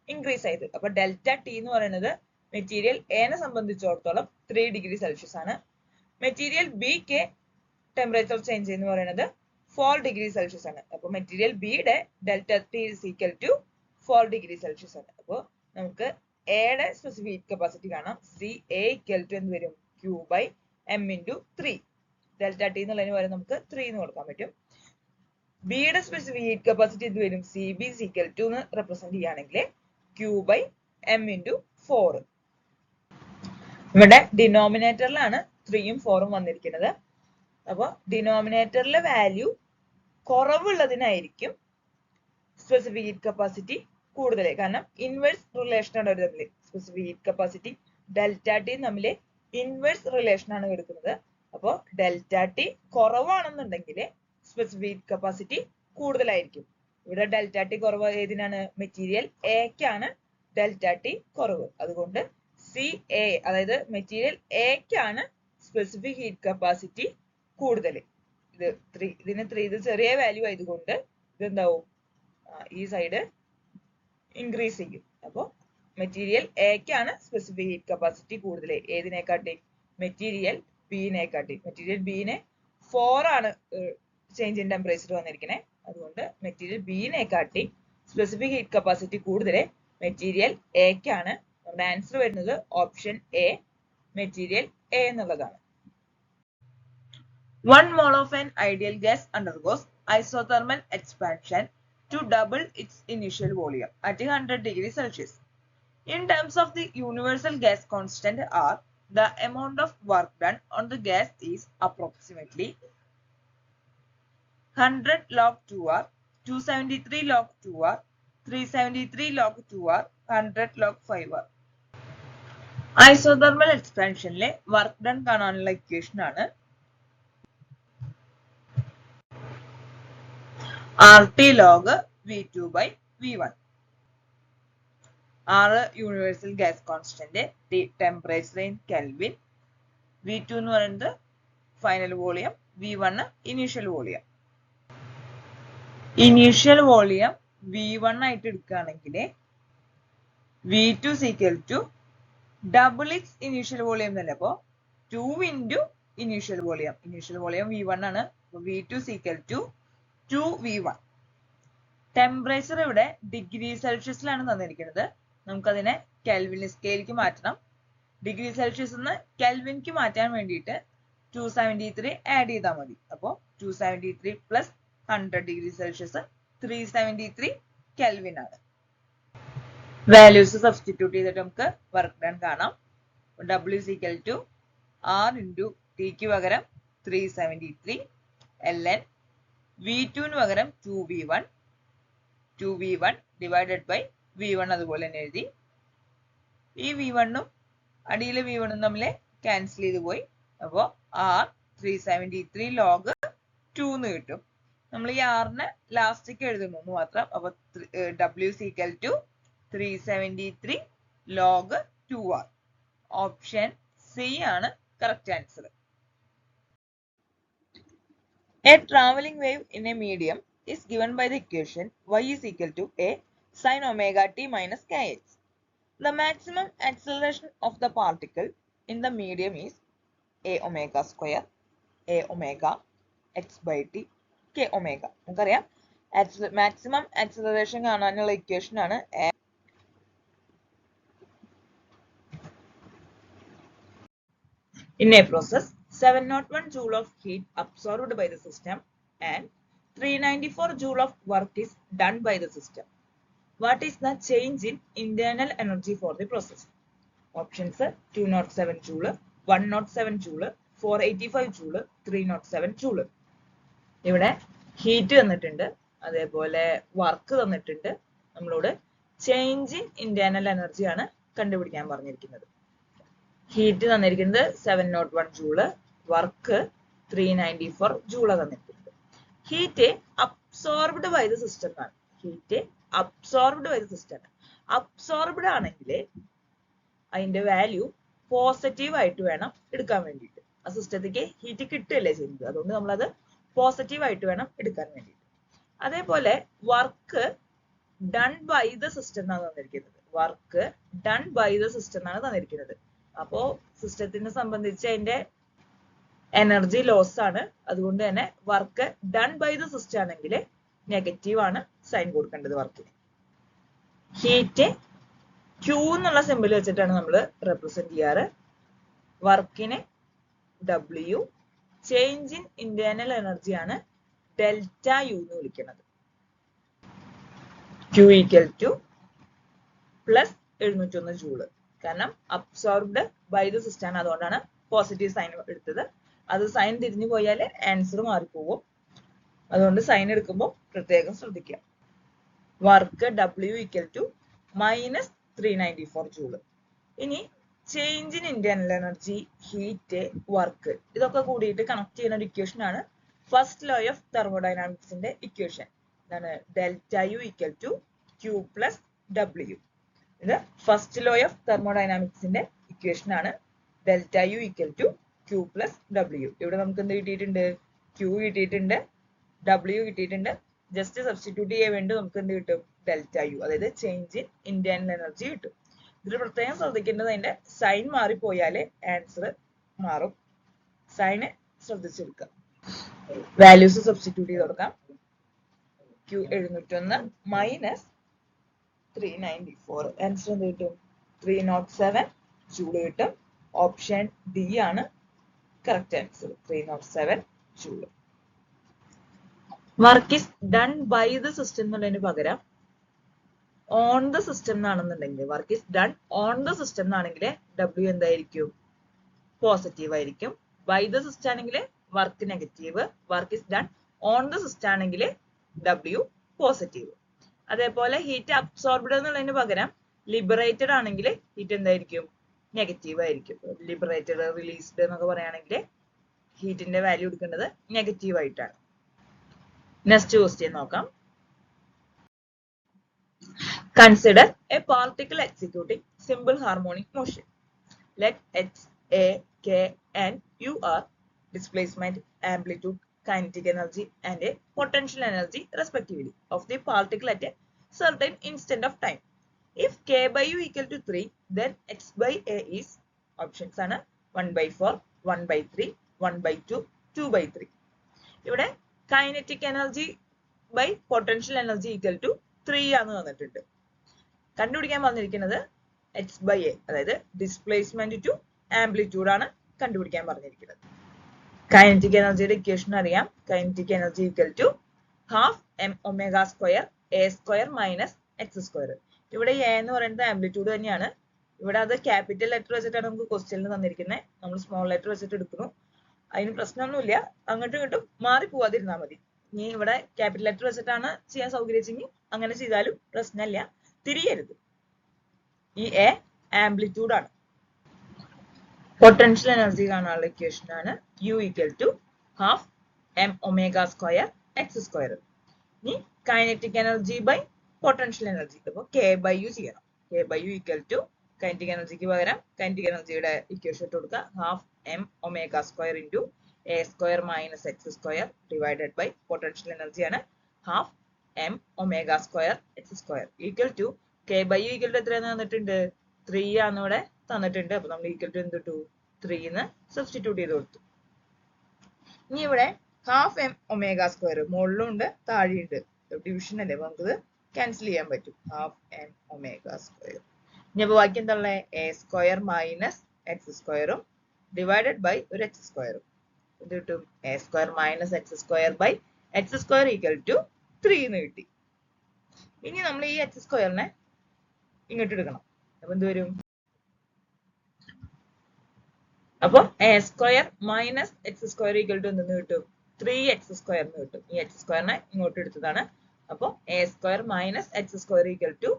ഇൻക്രീസ് ആയത്. അപ്പൊ ഡെൽറ്റ ടി എന്ന് പറയുന്നത് മെറ്റീരിയൽ എനെ സംബന്ധിച്ചിടത്തോളം 3 ഡിഗ്രി സെൽഷ്യസ് ആണ്. മെറ്റീരിയൽ ബിക്ക് ടെമ്പറേച്ചർ ചേഞ്ച് എന്ന് പറയുന്നത് 4 ഡിഗ്രി സെൽഷ്യസ് ആണ്. അപ്പൊ മെറ്റീരിയൽ ബിയുടെ delta T is equal to 4 degree Celsius ആണ്. അപ്പോൾ നമുക്ക് എയുടെ സ്പെസിഫിക് ഹീറ്റ് കപ്പാസിറ്റി കാണാം. സി എ ഈക്വൽ ടു എന്ത് വരും? Q by m into 3. Delta T എന്നുള്ളതിന് പകരം നമുക്ക് 3 എന്ന് കൊടുക്കാൻ പറ്റും. ബിയുടെ സ്പെസിഫിക് ഹീറ്റ് കപ്പാസിറ്റി എന്ത് വരും? സി ബി ഈക്വൽ ടു എന്ന് റെപ്രസെന്റ് ചെയ്യുകയാണെങ്കിൽ ക്യൂ ബൈ എം ഇൻറ്റു 4. ഇവിടെ ഡിനോമിനേറ്ററിലാണ് 3ഉം 4ഉം വന്നിരിക്കുന്നത്. അപ്പോൾ ഡിനോമിനേറ്ററിലെ വാല്യൂ കുറവുള്ളതിനായിരിക്കും സ്പെസിഫിക് ഹീറ്റ് കപ്പാസിറ്റി കൂടുതൽ. കാരണം ഇൻവേഴ്സ് റിലേഷൻ ആണ് ഒരു തമ്മിൽ. Specific heat capacity delta T തമ്മിൽ ഇൻവേഴ്സ് റിലേഷൻ ആണ് എടുക്കുന്നത്. അപ്പോൾ ഡെൽറ്റ ടി കുറവാണെന്നുണ്ടെങ്കിൽ സ്പെസിഫിക് ഹീറ്റ് കപ്പാസിറ്റി കൂടുതലായിരിക്കും. ഇവിടെ ഡെൽറ്റ ടി കുറവ് ഏതിനാണ്? മെറ്റീരിയൽ എക്കാണ് ഡെൽറ്റ ടി കുറവ്. അതുകൊണ്ട് സി എ, അതായത് മെറ്റീരിയൽ എക്കാണ് സ്പെസിഫിക് ഹീറ്റ് കപ്പാസിറ്റി കൂടുതൽ. ഇത് 3, ഇതിന് 3 ഇത് ചെറിയ വാല്യൂ ആയതുകൊണ്ട് ഇതെന്താവും? ഈ സൈഡ് ഇൻക്രീസ് ചെയ്യും. അപ്പോൾ മെറ്റീരിയൽ എക്കാണ് സ്പെസിഫിക് ഹീറ്റ് കപ്പാസിറ്റി കൂടുതൽ. ഏതിനെക്കാട്ടി? മെറ്റീരിയൽ ബിനെക്കാട്ടി. മെറ്റീരിയൽ ബിനെ 4 ആണ് ചേഞ്ച് ഇൻ ടെമ്പറേച്ചർ വന്നിരിക്കുന്നത്. അതുകൊണ്ട് മെറ്റീരിയൽ ബിനെക്കാട്ടി സ്പെസിഫിക് ഹീറ്റ് കപ്പാസിറ്റി കൂടുതൽ മെറ്റീരിയൽ എക്കാണ്. നമ്മുടെ ആൻസർ വരുന്നത് ഓപ്ഷൻ എ, മെറ്റീരിയൽ എ എന്നുള്ളതാണ്. 1 mole of an ideal gas undergoes isothermal expansion to double its initial volume at 100 degrees Celsius. In terms of the universal gas constant R, the amount of work done on the gas is approximately 100 log 2R, 273 log 2R, 373 log 2R, 100 log 5R. Isothermal expansionലെ work done കാണാനുള്ള equation ആണ് RT log V2 by V1. R universal gas constant, temperature in kelvin, V2 എന്ന് പറയുന്നത് final volume, V1 initial volume. Initial volume V1 ആയിട്ട് എടുക്കുകയാണെങ്കിൽ V2 equal to double its initial volume എന്നല്ലേ. അപ്പോൾ 2 into initial volume. Initial volume V1 ആണ്. V2 equal to 2V1. Temperature ഇവിടെ degree സെൽഷ്യസിലാണ് തന്നിരിക്കുന്നത്. നമുക്കതിനെ കെൽവിൻ സ്കെയിലേക്ക് മാറ്റണം. ഡിഗ്രി സെൽഷ്യസ് നിന്ന് കെൽവിൻക്ക് മാറ്റാൻ വേണ്ടിയിട്ട് 273 ആഡ് ചെയ്താൽ മതി. അപ്പോൾ 273 പ്ലസ് 100 ഡിഗ്രി സെൽഷ്യസ് 373 കെൽവിൻ ആണ്. വാല്യൂസ് സബ്സ്റ്റിറ്റ്യൂട്ട് ചെയ്തിട്ട് നമുക്ക് വർക്ക് ഡൺ കാണാം. W equal to R into ടിക്ക് പകരം 373 ln V2 ന് പകരം 2V1, 2V1 divided by V1 അതുപോലെ തന്നെ എഴുതി. ഈ V1ഉം അടിയിലെ V1ഉം തമ്മിൽ ക്യാൻസൽ ചെയ്ത് പോയി. അപ്പോൾ R 373 log 2 എന്ന് കിട്ടും. നമ്മൾ ഈ R-നെ ലാസ്റ്റിക്ക് എഴുതുന്നു എന്ന് മാത്രം. അപ്പോൾ W equal to 373 log 2R. Option C ആണ് correct answer. A traveling wave in a medium is given by the equation y is equal to a sin omega t minus kx. The maximum acceleration of the particle in the medium is a omega square, a omega x by t, k omega. നമുക്കറിയാം maximum acceleration കാണാനുള്ള equation ആണ് in a process 701 joule of heat absorbed by the system and 394 joule of work is done by the system. What is the change in internal energy for the process? Options 207 joule, 107 joule, 485 joule, 307 joule. ഇവിടെ heat തന്നിട്ടുണ്ട്, അതേപോലെ work തന്നിട്ടുണ്ട്. നമ്മളോട് change in internal energy ആണ് കണ്ടുപിടിക്കാൻ പറഞ്ഞിരിക്കുന്നത്. Heat തന്നിരിക്കുന്നത് 701 joule, work 394 joule തന്നിട്ടുണ്ട്. Heat absorbed by the system ആണ്. Heat absorbed by the system ആണ്. അബ്സോർബ്ഡ് ആണെങ്കിൽ അതിന്റെ വാല്യൂ പോസിറ്റീവ് ആയിട്ട് വേണം എടുക്കാൻ വേണ്ടിയിട്ട്. ആ സിസ്റ്റത്തേക്ക് ഹീറ്റ് കിട്ടുകയല്ലേ ചെയ്യുന്നത്, അതുകൊണ്ട് നമ്മളത് പോസിറ്റീവ് ആയിട്ട് വേണം എടുക്കാൻ വേണ്ടിയിട്ട്. അതേപോലെ work done by the system എന്നാണ് തന്നിരിക്കുന്നത്. Work done by the system എന്നാണ് തന്നിരിക്കുന്നത്. അപ്പോ സിസ്റ്റത്തിനെ സംബന്ധിച്ച് അതിന്റെ എനർജി ലോസ് ആണ്. അതുകൊണ്ട് തന്നെ work done by the system ആണെങ്കിൽ നെഗറ്റീവ് ആണ് സൈൻ കൊടുക്കേണ്ടത് വർക്കിന്. ഹീറ്റ് Q എന്നുള്ള സിമ്പിൾ വെച്ചിട്ടാണ് നമ്മൾ റെപ്രസെന്റ് ചെയ്യാറ്. വർക്കിനെ W, ചേഞ്ച് ഇൻ ഇന്റേണൽ എനർജിയാണ് ഡെൽറ്റ യു എന്ന് വിളിക്കുന്നത്. Q equal two plus 701 joule. കാരണം അബ്സോർബ്ഡ് ബൈ ദ സിസ്റ്റം ആണ്, അതുകൊണ്ടാണ് പോസിറ്റീവ് സൈൻ എടുത്തത്. അത് സൈൻ തിരിഞ്ഞു പോയാൽ ആൻസർ മാറിപ്പോവും. അതുകൊണ്ട് സൈൻ എടുക്കുമ്പോൾ പ്രത്യേകം ശ്രദ്ധിക്കുക. Work W equal to minus 394 joule. ഇനി change in internal energy, heat, work ഇതൊക്കെ കൂടിയിട്ട് കണക്ട് ചെയ്യുന്ന ഒരു ഇക്വേഷൻ ആണ് ഫസ്റ്റ് ലോ ഓഫ് തെർമോഡൈനാമിക്സിന്റെ ഇക്വേഷൻ. ഇതാണ് delta U equal to Q plus W. ഇത് ഫസ്റ്റ് ലോ ഓഫ് തെർമോഡൈനാമിക്സിന്റെ ഇക്വേഷൻ ആണ്. Delta U equal to Q plus W. ഇവിടെ നമുക്ക് എന്ത് കിട്ടിയിട്ടുണ്ട്? Q കിട്ടിയിട്ടുണ്ട്, W കിട്ടിയിട്ടുണ്ട്. ജസ്റ്റ് സബ്സ്റ്റിറ്റ്യൂട്ട് ചെയ്യാൻ വേണ്ടി നമുക്ക് എന്ത് കിട്ടും? ഡെൽറ്റ യു, അതായത് ചേഞ്ച് ഇൻ ഇന്റേണൽ എനർജി കിട്ടും. ഇതിൽ പ്രത്യേകം ശ്രദ്ധിക്കേണ്ടത് അതിന്റെ സൈൻ മാറിപ്പോയാല് ആൻസർ മാറും. സൈന് ശ്രദ്ധിച്ചെടുക്കാം. വാല്യൂസ് സബ്സ്റ്റിറ്റ്യൂട്ട് ചെയ്ത് കൊടുക്കാം. Q 701 മൈനസ് 394, ആൻസർ എന്ത് കിട്ടും? 307 ജൂള് കിട്ടും. ഓപ്ഷൻ ഡി ആണ് correct answer, 307 joule. Work is done by the system എന്നുള്ളതിന് പകരം ഓൺ ദ സിസ്റ്റം എന്നാണെന്നുണ്ടെങ്കിൽ, work is done on the system എന്നാണെങ്കിൽ W എന്തായിരിക്കും? പോസിറ്റീവ് ആയിരിക്കും. ബൈ ദ സിസ്റ്റം ആണെങ്കിൽ work negative. Work is done on the system ആണെങ്കിൽ W positive. അതേപോലെ heat absorbed എന്നുള്ളതിന് പകരം ലിബറേറ്റഡ് ആണെങ്കിൽ ഹീറ്റ് എന്തായിരിക്കും? നെഗറ്റീവ് ആയിരിക്കും. ലിബറേറ്റഡ്, റിലീസ്ഡ് എന്നൊക്കെ പറയുകയാണെങ്കിൽ ഹീറ്റിന്റെ വാല്യൂ എടുക്കേണ്ടത് നെഗറ്റീവ് ആയിട്ടാണ്. നെക്സ്റ്റ് ക്വസ്റ്റ്യൻ നോക്കാം. Consider a particle executing simple harmonic motion. Let H, A, K, and U are displacement, amplitude, kinetic energy, and a potential energy respectively of the particle at a certain instant of time. If K by U equal to 3, then H by A is, options are 1 by 4, 1 by 3, 1 by 2, 2 by 3. ഇവിടെ kinetic energy by potential energy equal to 3 ആണ് തന്നിട്ടുണ്ട്. കണ്ടുപിടിക്കാൻ പറഞ്ഞിരിക്കുന്നത് H by A, അതായത് displacement to amplitude ആണ് കണ്ടുപിടിക്കാൻ പറഞ്ഞിരിക്കുന്നത്. Kinetic എനർജിയുടെ ഇക്വേഷൻ അറിയാം. Kinetic energy equal to half m omega square a square minus x square. ഇവിടെ എ എന്ന് പറയുന്നത് ആംപ്ലിറ്റ്യൂഡ് തന്നെയാണ്. ഇവിടെ അത് ക്യാപിറ്റൽ ലെറ്റർ വെച്ചിട്ടാണ് നമുക്ക് ക്വസ്റ്റ്യനിൽ തന്നിരിക്കുന്നത്. നമ്മൾ സ്മോൾ ലെറ്റർ വെച്ചിട്ട് എടുക്കുന്നു. അതിന് പ്രശ്നമൊന്നുമില്ല, അങ്ങോട്ടും ഇങ്ങോട്ടും മാറി പോവാതിരുന്നാൽ മതി. ഇനി ഇവിടെ ക്യാപിറ്റൽ ലെറ്റർ വെച്ചിട്ടാണ് ചെയ്യാൻ സൗകര്യമെങ്കിൽ അങ്ങനെ ചെയ്താലും പ്രശ്നമില്ല. തിരിയരുത്. ഈ എ ആംപ്ലിറ്റ്യൂഡ് ആണ്. പൊട്ടൻഷ്യൽ എനർജി കാണാനുള്ള ഇക്വേഷൻ ആണ് U equal to half m omega square x square. ഇനി kinetic energy by potential energy, അപ്പോൾ K ബൈ U ചെയ്യണം. K by U equal to kinetic എനർജിക്ക് പകരം കൈനറ്റിക് എനർജിയുടെ ഇക്വേഷൻ ഇട്ട് കൊടുക്കുക. Half m omega square into a square minus x square divided by potential എനർജിയാണ് half m omega square x square equal to K by U equal to എത്രയാണ് തന്നിട്ടുണ്ട്? 3 ആണ് ഇവിടെ തന്നിട്ടുണ്ട്. അപ്പൊ നമ്മൾ ഈക്വൽ ടു എന്ത് കിട്ടു? 3 എന്ന് സബ്സ്റ്റിറ്റ്യൂട്ട് ചെയ്ത് കൊടുത്തു. ഇനി ഇവിടെ ഹാഫ് എം ഒമേഗ സ്ക്വയർ മുകളിലും ഉണ്ട് താഴെയുണ്ട്, ഡിവിഷൻ അല്ലേ, അപ്പൊ നമുക്കിത് ക്യാൻസൽ ചെയ്യാൻ പറ്റും. Half m omega square. ഇനി അപ്പൊ ബാക്കി എന്താ ഉള്ളത്? എ സ്ക്വയർ മൈനസ് എക്സ് സ്ക്വയറും ഡിവൈഡഡ് ബൈ ഒരു എക്സ് സ്ക്വയറും. ഇത് കിട്ടും a square minus x square by x square equal to 3 എന്ന് കിട്ടി. ഇനി നമ്മൾ ഈ എക്സ് സ്ക്വയറിനെ ഇങ്ങോട്ട് എടുക്കണം. അപ്പൊ എന്ത് വരും? അപ്പൊ a square minus x square equal to എന്തെന്ന് കിട്ടും? 3x സ്ക്വയർ എന്ന് കിട്ടും. ഈ എക്സ് സ്ക്വയറിനെ ഇങ്ങോട്ട് എടുത്തതാണ്. അപ്പൊ a square minus x square equal to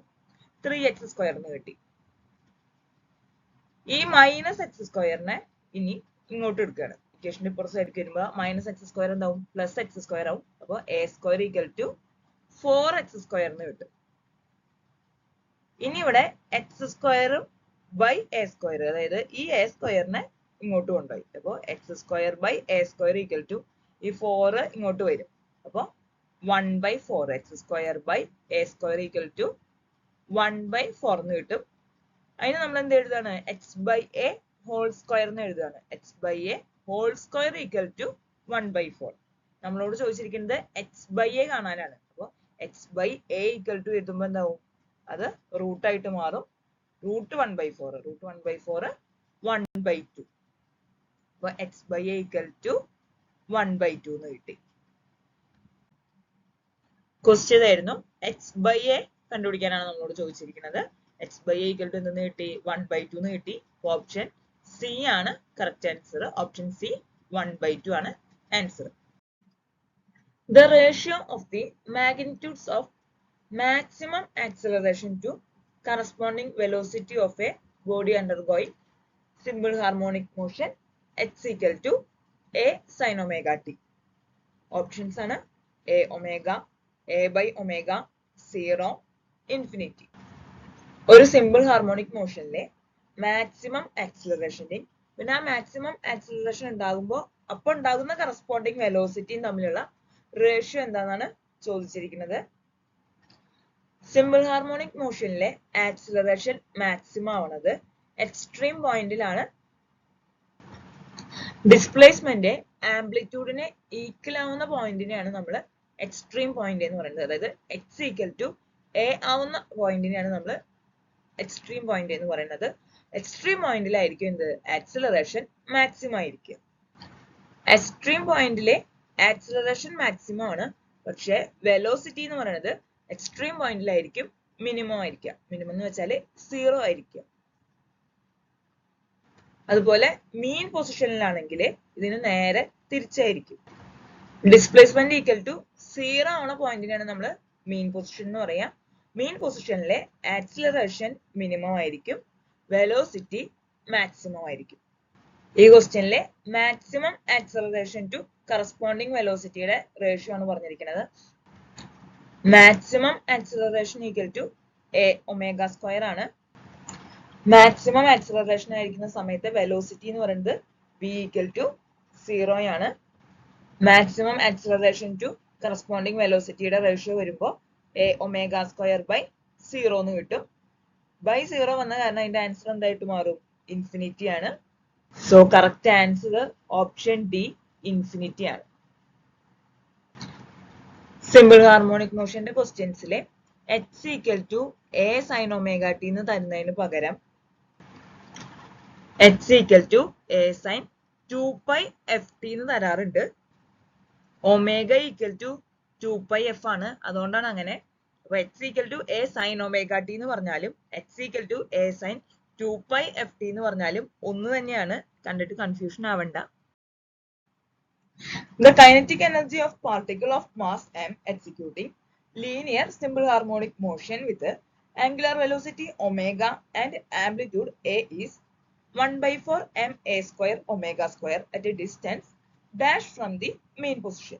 3x square എന്ന് കിട്ടി. ഈ മൈനസ് എക്സ് സ്ക്വയറിനെ ഇനി ഇങ്ങോട്ട് എടുക്കുകയാണ്. ഇക്വേഷന്റെ ഇപ്പുറ സൈഡിലേക്ക് വരുമ്പോൾ മൈനസ് എക്സ് സ്ക്വയർ എന്താവും? പ്ലസ് എക്സ് സ്ക്വയർ ആവും. അപ്പൊ a square equal to 4x square എന്ന് കിട്ടും. ഇനി ഇവിടെ എക്സ് സ്ക്വയറും ബൈ എ സ്ക്വയർ, അതായത് ഈ എ സ്ക്വയറിനെ ഇങ്ങോട്ട് കൊണ്ടുപോയി. അപ്പൊ x square by a square equal to ഈ 4 ഇങ്ങോട്ട് വരും. അപ്പൊ 1 by 4 x square by a square equal to 1 by 4 എന്ന് കിട്ടും. അതിന് നമ്മൾ എന്ത് എഴുതാണ്? X by a whole square എന്ന് എഴുതാണ്. X by a whole square equal to 1 by 4. നമ്മളോട് ചോദിച്ചിരിക്കുന്നത് എക്സ് ബൈ എ കാണാനാണ്. അപ്പൊ x by a equal to എഴുതുമ്പോൾ എന്താവും? അത് റൂട്ട് ആയിട്ട് മാറും. √1/4. √1/4 1/2. അപ്പൊ x/a equal to 1/2 എന്ന് കിട്ടി. ക്വസ്റ്റ്യൻ ആയിരുന്നു x/a കണ്ടുപിടിക്കാനാണ് നമ്മളോട് ചോദിച്ചിരിക്കുന്നത്. x/a equal to എന്തെന്ന് കിട്ടി? 1/2 എന്ന് കിട്ടി. ഓപ്ഷൻ സി ആണ് കറക്റ്റ് ആൻസർ. ഓപ്ഷൻ സി 1/2 ആണ് answer. The ratio of the magnitudes of maximum acceleration to corresponding velocity of a body undergoing simple harmonic motion x equal to a sin omega t. Options ആണ് a omega, a by omega, 0, infinity. ഒരു simple harmonic മോഷനിലെ maximum ആക്സിലറേഷന്റെയും പിന്നെ ആ maximum acceleration ഉണ്ടാകുമ്പോൾ അപ്പോൾ ഉണ്ടാകുന്ന corresponding വെലോസിറ്റിയും തമ്മിലുള്ള ratio എന്താണെന്നാണ് ചോദിച്ചിരിക്കുന്നത്. സിമ്പിൾ ഹാർമോണിക് മോഷനിലെ ആക്സിലറേഷൻ മാക്സിമം ആവുന്നത് എക്സ്ട്രീം പോയിന്റിലാണ്. ഡിസ്പ്ലേസ്മെന്റ് ആംപ്ലിറ്റ്യൂഡിന് ഈക്വൽ ആവുന്ന പോയിന്റിനെയാണ് നമ്മൾ എക്സ്ട്രീം പോയിന്റ് എന്ന് പറയുന്നത്. അതായത് എക്സ് ഈക്വൽ ടു എ ആവുന്ന പോയിന്റിനെയാണ് നമ്മൾ എക്സ്ട്രീം പോയിന്റ് എന്ന് പറയുന്നത്. എക്സ്ട്രീം പോയിന്റിലായിരിക്കും എന്ത്? ആക്സിലറേഷൻ മാക്സിമം ആയിരിക്കും. എക്സ്ട്രീം പോയിന്റിലെ ആക്സിലറേഷൻ മാക്സിമം ആണ്, പക്ഷെ വെലോസിറ്റി എന്ന് പറയുന്നത് എക്സ്ട്രീം പോയിന്റിലായിരിക്കും മിനിമം ആയിരിക്കുക. മിനിമം എന്ന് വെച്ചാൽ 0 ആയിരിക്കുക. അതുപോലെ മീൻ പൊസിഷനിലാണെങ്കിൽ ഇതിന് നേരെ തിരിച്ചായിരിക്കും. ഡിസ്പ്ലേസ്മെന്റ് ഈക്വൽ ടു 0 ആവുന്ന പോയിന്റിനാണ് നമ്മൾ മീൻ പൊസിഷൻ എന്ന് പറയാം. മീൻ പൊസിഷനിലെ ആക്സിലറേഷൻ മിനിമം ആയിരിക്കും, വെലോസിറ്റി മാക്സിമം ആയിരിക്കും. ഈ ക്വസ്റ്റ്യനിലെ മാക്സിമം ആക്സിലറേഷൻ ടു കറസ്പോണ്ടിങ് വെലോസിറ്റിയുടെ റേഷ്യോ ആണ് പറഞ്ഞിരിക്കുന്നത്. Maximum acceleration equal to a omega square ആണ്. മാക്സിമം ആക്സിലറേഷൻ ആയിരിക്കുന്ന സമയത്ത് വെലോസിറ്റി എന്ന് പറയുന്നത് v ഈക്വൽ ടു 0 ആണ്. മാക്സിമം ആക്സിലറേഷൻ ടു കറസ്പോണ്ടിങ് വെലോസിറ്റിയുടെ റേഷ്യോ വരുമ്പോൾ എ ഒമേഗ സ്ക്വയർ ബൈ 0 എന്ന് കിട്ടും. ബൈ 0 വന്ന കാരണം അതിന്റെ ആൻസർ എന്തായിട്ട് മാറും? ഇൻഫിനിറ്റി ആണ്. So correct answer option D infinity ആണ്. സിമ്പിൾ ഹാർമോണിക് മോഷന്റെ ക്വസ്റ്റ്യൻസിലെ h equal to a sine omega t എന്ന് തരുന്നതിന് പകരം h equal to a sine 2π/ft എന്ന് തരാറുണ്ട്. ഒമേഗ ഈക്വൽ ടു 2πf ആണ്, അതുകൊണ്ടാണ് അങ്ങനെ. അപ്പൊ h equal to a sine omega t എന്ന് പറഞ്ഞാലും h equal to a sine 2π/ft എന്ന് പറഞ്ഞാലും ഒന്ന് തന്നെയാണ്, കണ്ടിട്ട് കൺഫ്യൂഷൻ ആവണ്ട. The kinetic energy of particle of mass m executing linear simple harmonic motion with angular velocity omega and amplitude a is 1/4 ma square omega square at a distance dash from the mean position.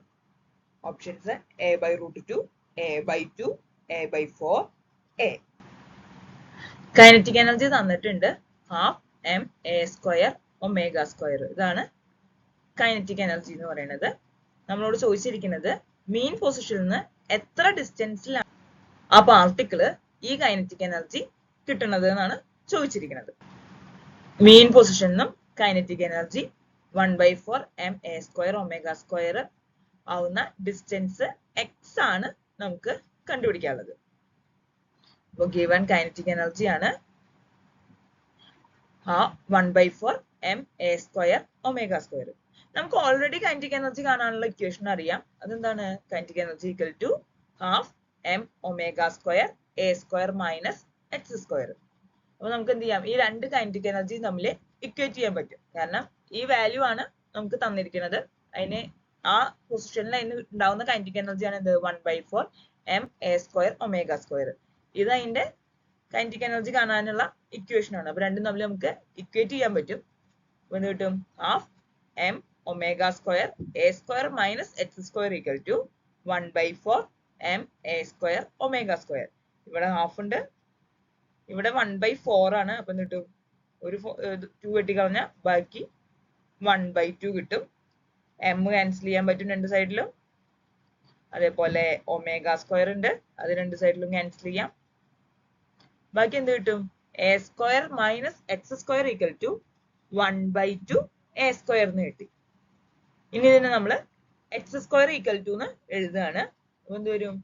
Options are a by √2, a by 2, a by 4, a. Kinetic energy തന്നിട്ടുണ്ട് half ma square omega square. ഇതാണ് kinetic energy എന്ന് പറയുന്നത്. നമ്മളോട് ചോദിച്ചിരിക്കുന്നത് മീൻ പൊസിഷനിൽ നിന്ന് എത്ര ഡിസ്റ്റൻസിലാണ് ആ പാർട്ടിക്കിള് ഈ കൈനറ്റിക് എനർജി കിട്ടുന്നത് എന്നാണ് ചോദിച്ചിരിക്കുന്നത്. മീൻ പൊസിഷനിൽ നിന്നും kinetic energy 1/4 ma square omega square ആവുന്ന ഡിസ്റ്റൻസ് എക്സ് ആണ് നമുക്ക് കണ്ടുപിടിക്കാനുള്ളത്. അപ്പോൾ ഗിവൺ കൈനറ്റിക് എനർജി ആണ് 1/4 ma സ്ക്വയർ ഒമേഗ സ്ക്വയർ. നമുക്ക് ഓൾറെഡി കൈനറ്റിക് എനർജി കാണാനുള്ള ഇക്വേഷൻ അറിയാം. അതെന്താണ്? Kinetic energy equal to half m omega square a square minus x square. അപ്പൊ നമുക്ക് എന്ത് ചെയ്യാം? ഈ രണ്ട് കൈനറ്റിക് എനർജി തമ്മിൽ ഇക്വേറ്റ് ചെയ്യാൻ പറ്റും. കാരണം ഈ വാല്യൂ ആണ് നമുക്ക് തന്നിരിക്കുന്നത്. അതിന് ആ പൊസിഷനിൽ അതിന് ഉണ്ടാവുന്ന കൈനറ്റിക് എനർജിയാണ് എന്ത്? 1/4 ma സ്ക്വയർ ഒമേഗ സ്ക്വയർ. ഇത് അതിന്റെ കൈനറ്റിക് എനർജി കാണാനുള്ള ഇക്വേഷൻ ആണ്. അപ്പൊ രണ്ടും തമ്മിൽ നമുക്ക് ഇക്വേറ്റ് ചെയ്യാൻ പറ്റും. അപ്പൊ എന്ത് കിട്ടും? Half m omega square a square minus x square equal to 1/4 ma square omega square. ഇവിടെ ഹാഫ് ഉണ്ട്, ഇവിടെ 1/4 ആണ്. അപ്പൊ എന്ത് കിട്ടും? ഒരു 2 വെട്ടിക്കളഞ്ഞ ബാക്കി 1/2 കിട്ടും. m ക്യാൻസൽ ചെയ്യാൻ പറ്റും രണ്ട് സൈഡിലും. അതേപോലെ ഒമേഗ സ്ക്വയർ ഉണ്ട്, അത് രണ്ട് സൈഡിലും ക്യാൻസൽ ചെയ്യാം. ബാക്കി എന്ത് കിട്ടും? a square minus x square equal to 1/2 a square എന്ന് കിട്ടി. ഇനി ഇതിനെ നമ്മൾ എക്സ് സ്ക്വയർ ഈക്വൽ ടു എന്ന് എഴുതുകയാണ്. അപ്പൊ എന്ത് വരും?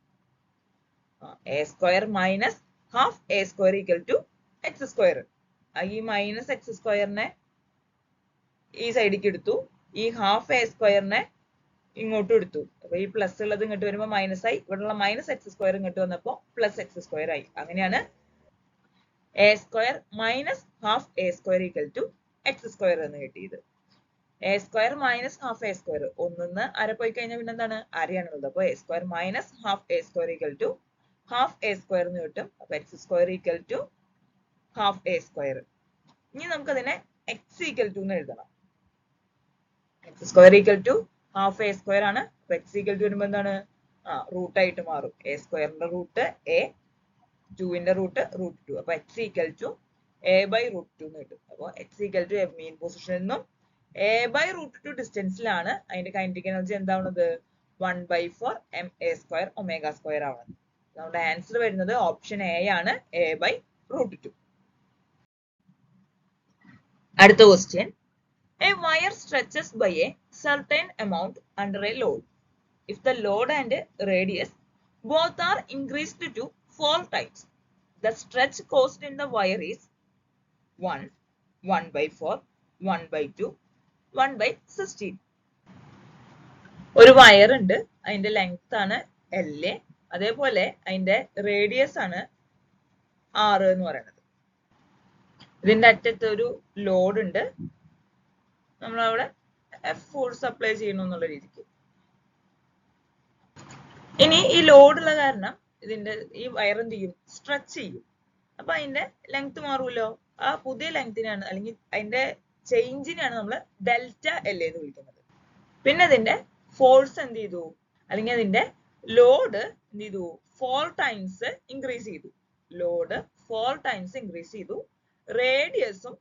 a square minus half a square equal to x square. ഈ മൈനസ് എക്സ് സ്ക്വയറിനെ ഈ സൈഡിലേക്ക് എടുത്തു, ഈ ഹാഫ് എ സ്ക്വയറിനെ ഇങ്ങോട്ടും എടുത്തു. അപ്പൊ ഈ പ്ലസ് ഉള്ളത് ഇങ്ങോട്ട് വരുമ്പോൾ മൈനസ് ആയി, ഇവിടെയുള്ള മൈനസ് എക്സ് സ്ക്വയർ ഇങ്ങോട്ട് വന്നപ്പോൾ പ്ലസ് എക്സ് സ്ക്വയർ ആയി. അങ്ങനെയാണ് a square minus half a square equal to x square എന്ന് കിട്ടിയത്. A square minus half a square, ഒന്നിന്ന് അര പോയി കഴിഞ്ഞാൽ പിന്നെ എന്താണ്, അരയാണുള്ളത്. അപ്പൊ a square minus half a square equal to half a square എന്ന് കിട്ടും. അപ്പൊ x square equal to half a square. ഇനി നമുക്ക് അതിനെ എക്സ് ഈക്വൽ ടു എന്ന് എഴുതണം. X square equal to half a square ആണ്. അപ്പൊ എക്സ് ഈക്വൽ ടു വരുമ്പോ എന്താണ്, റൂട്ട് ആയിട്ട് മാറും. എ സ്ക്വയറിന്റെ റൂട്ട് എ, ടുവിന്റെ റൂട്ട് റൂട്ട് ടു. അപ്പൊ x equal to a by root two എന്ന് കിട്ടും. അപ്പൊ എക്സ് ഈക്വൽ ടു മീൻ പൊസിഷനിൽ നിന്നും എ ബൈ റൂട്ട് ടു ഡിസ്റ്റൻസിലാണ് അതിന്റെ കൈനറ്റിക് എനർജി എന്താവുന്നത്, 1/4 m a square omega square ആവുന്നത്. നമ്മുടെ ആൻസർ വരുന്നത് ഓപ്ഷൻ എ ആണ്, എ ബൈ റൂട്ട് ടു. അടുത്ത question, a wire stretches by a certain amount under a load. If the load and radius both are increased to 4 times, the stretch cost in the wire is 1, 1/4, 1/2, 1/16. ഒരു wire ഉണ്ട്, അതിന്റെ length ആണ് L, അതേപോലെ അതിന്റെ radius ആണ് R എന്ന് പറയുന്നത്. ഇതിന്റെ അറ്റത്ത് ഒരു ലോഡ് ഉണ്ട്, നമ്മളവിടെ ഫോഴ്സ് അപ്ലൈ ചെയ്യണം എന്നുള്ള രീതിക്ക്. ഇനി ഈ ലോഡ് ഉള്ള കാരണം ഇതിന്റെ ഈ വയർ എന്ത് ചെയ്യും, സ്ട്രെച്ച് ചെയ്യും. അപ്പൊ അതിന്റെ ലെങ്ത് മാറുമല്ലോ. ആ പുതിയ ലെങ്തിനാണ് അല്ലെങ്കിൽ അതിന്റെ ചേഞ്ചിനാണ് നമ്മൾ ഡെൽറ്റ എൽ എന്ന് വിളിക്കുന്നത്. പിന്നെ അതിന്റെ ഫോഴ്സ് എന്ത് ചെയ്തു, അല്ലെങ്കിൽ അതിന്റെ ലോഡ് എന്ത് ചെയ്തു, 4 ടൈംസ് ഇൻക്രീസ് ചെയ്തു. ലോഡ് 4 ടൈംസ് ഇൻക്രീസ് ചെയ്തു, റേഡിയസും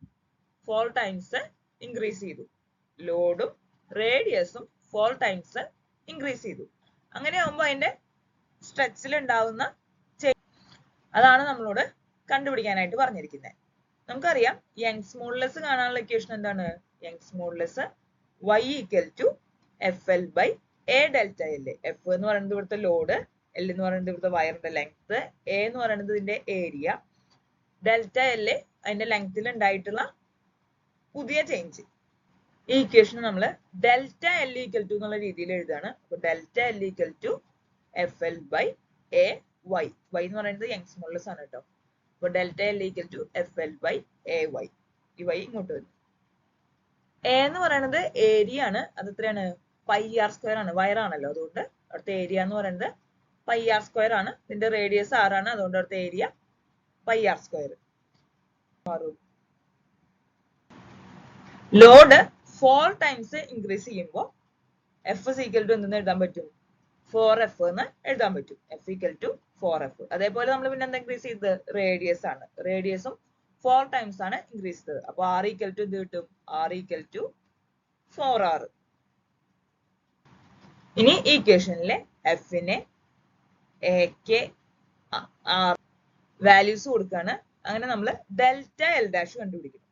4 ടൈംസ് ഇൻക്രീസ് ചെയ്തു. ലോഡും റേഡിയസും 4 ടൈംസ് ഇൻക്രീസ് ചെയ്തു. അങ്ങനെ ആകുമ്പോൾ അതിന്റെ സ്ട്രെച്ചിൽ ഉണ്ടാവുന്ന അതാണ് നമ്മളോട് കണ്ടുപിടിക്കാനായിട്ട് പറഞ്ഞിരിക്കുന്നത്. നമുക്കറിയാം യങ്സ് മോഡുലസ് കാണാനുള്ള ഇക്വേഷൻ എന്താണ്, Young's modulus y equal to F L by A delta L. F എന്ന് പറയുന്നത് ഇവിടുത്തെ ലോഡ്, എൽ എന്ന് പറയുന്നത് ഇവിടുത്തെ വയറിന്റെ ലെങ്ത്, എ എന്ന് പറയുന്നത് ഇതിന്റെ ഏരിയ, ഡെൽറ്റ എൽ അതിന്റെ ലെങ്ത്തിൽ ഉണ്ടായിട്ടുള്ള പുതിയ ചേഞ്ച്. ഈ ഇക്വേഷൻ നമ്മൾ ഡെൽറ്റ എൽ ഈക്വൽ ടു എന്നുള്ള രീതിയിൽ എഴുതാണ്. അപ്പൊ delta L equal to F L by A Y. Y എന്ന് പറയുന്നത് യങ്സ് മോഡുലസ് ആണ് കേട്ടോ. അപ്പൊ delta L equal to F L by A Y. ഈ വൈ ഇങ്ങോട്ട് വരും. എ എന്ന് പറയുന്നത് ഏരിയ ആണ്, അത് എത്രയാണ്, പൈ ആർ സ്ക്വയർ ആണ്, വയറാണല്ലോ, അതുകൊണ്ട് അവിടുത്തെ ഏരിയ എന്ന് പറയുന്നത് പൈ ആർ സ്ക്വയർ ആണ്. ഇതിന്റെ റേഡിയസ് ആറാണ്, അതുകൊണ്ട് അവിടുത്തെ area pi R square. Load 4 times increase ചെയ്യുമ്പോൾ എഫ് ഇസ് ഈക്വൽ ടു എന്തെന്ന് എഴുതാൻ പറ്റും, 4f എന്ന് എഴുതാൻ പറ്റും. F equal to 4f. അതേപോലെ നമ്മൾ പിന്നെ എന്താ ഇൻക്രീസ് ചെയ്തത്, റേഡിയസ് ആണ്. റേഡിയസും 4 ടൈംസ് ആണ് ഇൻക്രീസ് ചെയ്തത്. അപ്പൊ ആർ ഈക്വൽ ടു എന്ത് കിട്ടും, ആർ ഈക്വൽ ടു 4r. ഇനി ഈ ഇക്വേഷനിലെ എഫിനെ എ കെ ആർ വാല്യൂസ് കൊടുക്കുകയാണ്. അങ്ങനെ നമ്മൾ ഡെൽറ്റ എൽ ഡാഷ് കണ്ടുപിടിക്കും.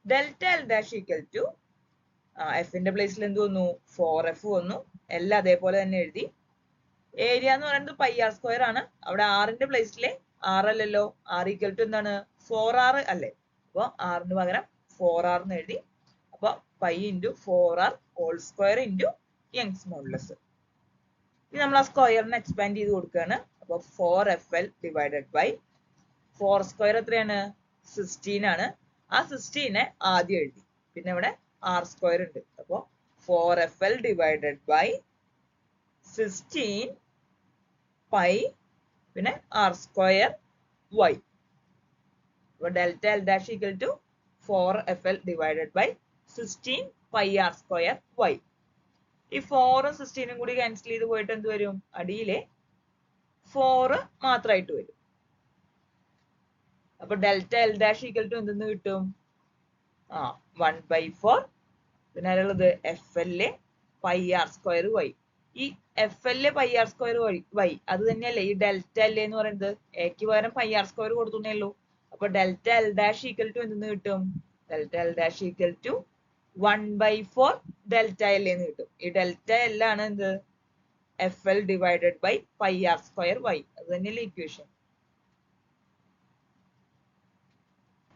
Delta L dash equal to എഫിന്റെ പ്ലേസിൽ എന്ത് വന്നു, 4f വന്നു. എല്ലാം അതേപോലെ തന്നെ എഴുതി. ഏരിയ എന്ന് പറയുന്നത് പൈ ആർ സ്ക്വയർ ആണ്, അവിടെ ആറിന്റെ പ്ലേസിലെ ആർ അല്ലല്ലോ, ആർ ഈക്വൽ ടു എന്താണ്, 4r അല്ലേ. അപ്പൊ ആറിന് പകരം 4r എന്ന് എഴുതി. അപ്പൊ pi into 4r whole square into Young's modulus. ഇനി നമ്മൾ ആ സ്ക്വയറിനെ എക്സ്പാൻഡ് ചെയ്ത് കൊടുക്കുകയാണ്. അപ്പൊ 4fl ഡിവൈഡഡ് ബൈ 4 സ്ക്വയർ എത്രയാണ്, 16 ആണ്. ആ 16നെ ആദ്യം എഴുതി, പിന്നെ ഇവിടെ ആർ സ്ക്വയർ ഉണ്ട്. അപ്പൊ 4fl ഡിവൈഡഡ് ബൈ 16 പൈ പിന്നെ ആർ സ്ക്വയർ വൈ. അപ്പൊ delta L dash equal to 4fl divided by 16 pi R square Y. ഈ 4ഉം 16ഉം കൂടി ക്യാൻസൽ ചെയ്ത് പോയിട്ട് എന്ത് വരും, അടിയിലെ 4 മാത്രമായിട്ട് വരും. അപ്പൊ delta L dash equal to എന്തെന്ന് കിട്ടും, 1/4 പിന്നെ ആരുള്ളത് F L pi R square Y. ഈ F L pi R square Y അത് തന്നെയല്ലേ ഈ ഡെൽറ്റ എൽ എന്ന് പറയുന്നത്, എക്ക് പകരം പൈ ആർ സ്ക്വയർ കൊടുത്തേ ഉള്ളൂ. അപ്പൊ delta L dash equal to എന്തെന്ന് കിട്ടും, delta L dash equal to 1/4 delta L എന്ന് കിട്ടും. ഈ ഡെൽറ്റ എൽ ആണ് എന്ത്, F L divided by pi R square Y. അത് തന്നെയല്ലേ ഇക്വേഷൻ.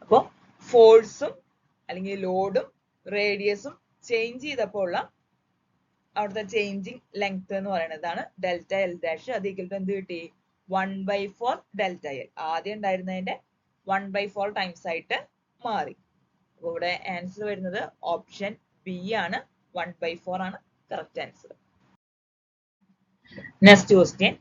അപ്പോൾ ഫോഴ്സും അല്ലെങ്കിൽ ലോഡും റേഡിയസും ചേഞ്ച് ചെയ്തപ്പോൾ ഉള്ള അവിടുത്തെ ചേഞ്ചിങ് ലെങ്ത് എന്ന് പറയുന്നതാണ് ഡെൽറ്റ എൽ ഡാഷ്. അത് ഈക്വൽ ടു എന്ത് കിട്ടി? 1/4 ഡെൽറ്റ എൽ. ആദ്യം ഉണ്ടായിരുന്നതിന്റെ 1/4 ടൈംസ് ആയിട്ട് മാറി. അപ്പോൾ ഇവിടെ ആൻസർ വരുന്നത് ഓപ്ഷൻ ബി ആണ്. 1/4 ആണ് correct answer. Next question.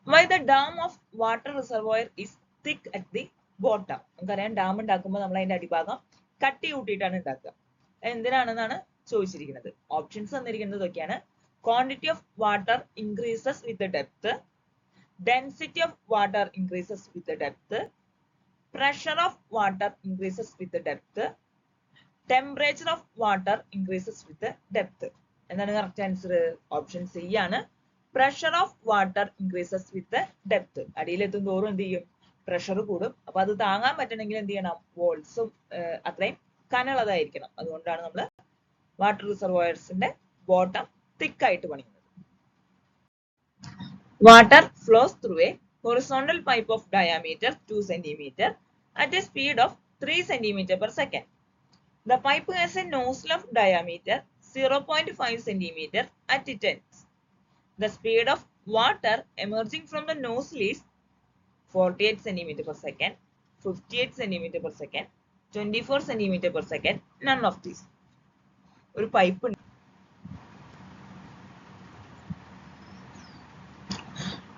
Why the dam of water reservoir is thick at the bottom. നമുക്കറിയാം ഡാം ഉണ്ടാക്കുമ്പോൾ നമ്മൾ അതിന്റെ അടിഭാഗം കട്ടി കൂട്ടിയിട്ടാണ് ഉണ്ടാക്കുക. എന്തിനാണെന്നാണ് ചോദിച്ചിരിക്കുന്നത്. ഓപ്ഷൻസ് തന്നിരിക്കുന്നത് ഇതൊക്കെയാണ്. Quantity of water increases with depth, density of water increases with depth, pressure of water increases with depth, temperature of water increases with depth. എന്താണ് കറക്റ്റ് ആൻസർ? ഓപ്ഷൻ സി ആണ്. Pressure of water increases with depth. അടിയിലെത്തും തോറും എന്ത് ചെയ്യും? Pressure കൂടും. അപ്പൊ അത് താങ്ങാൻ പറ്റണമെങ്കിൽ എന്ത് ചെയ്യണം? വോൾസും അത്രയും കനമുള്ളതായിരിക്കണം. അതുകൊണ്ടാണ് നമ്മൾ വാട്ടർ റിസർവോയർസിന്റെ ബോട്ടം തിക്ക് ആയിട്ട് പണിയുന്നത്. Water flows through a horizontal pipe of diameter 2 cm at a speed of 3 cm per second. The pipe has a nozzle of diameter 0.5 cm at its ends. The speed of water emerging from the nozzle is 48 cm per second, 58 cm per second, 24 cm per second, none of these. ഒരു pipe ഉണ്ട്.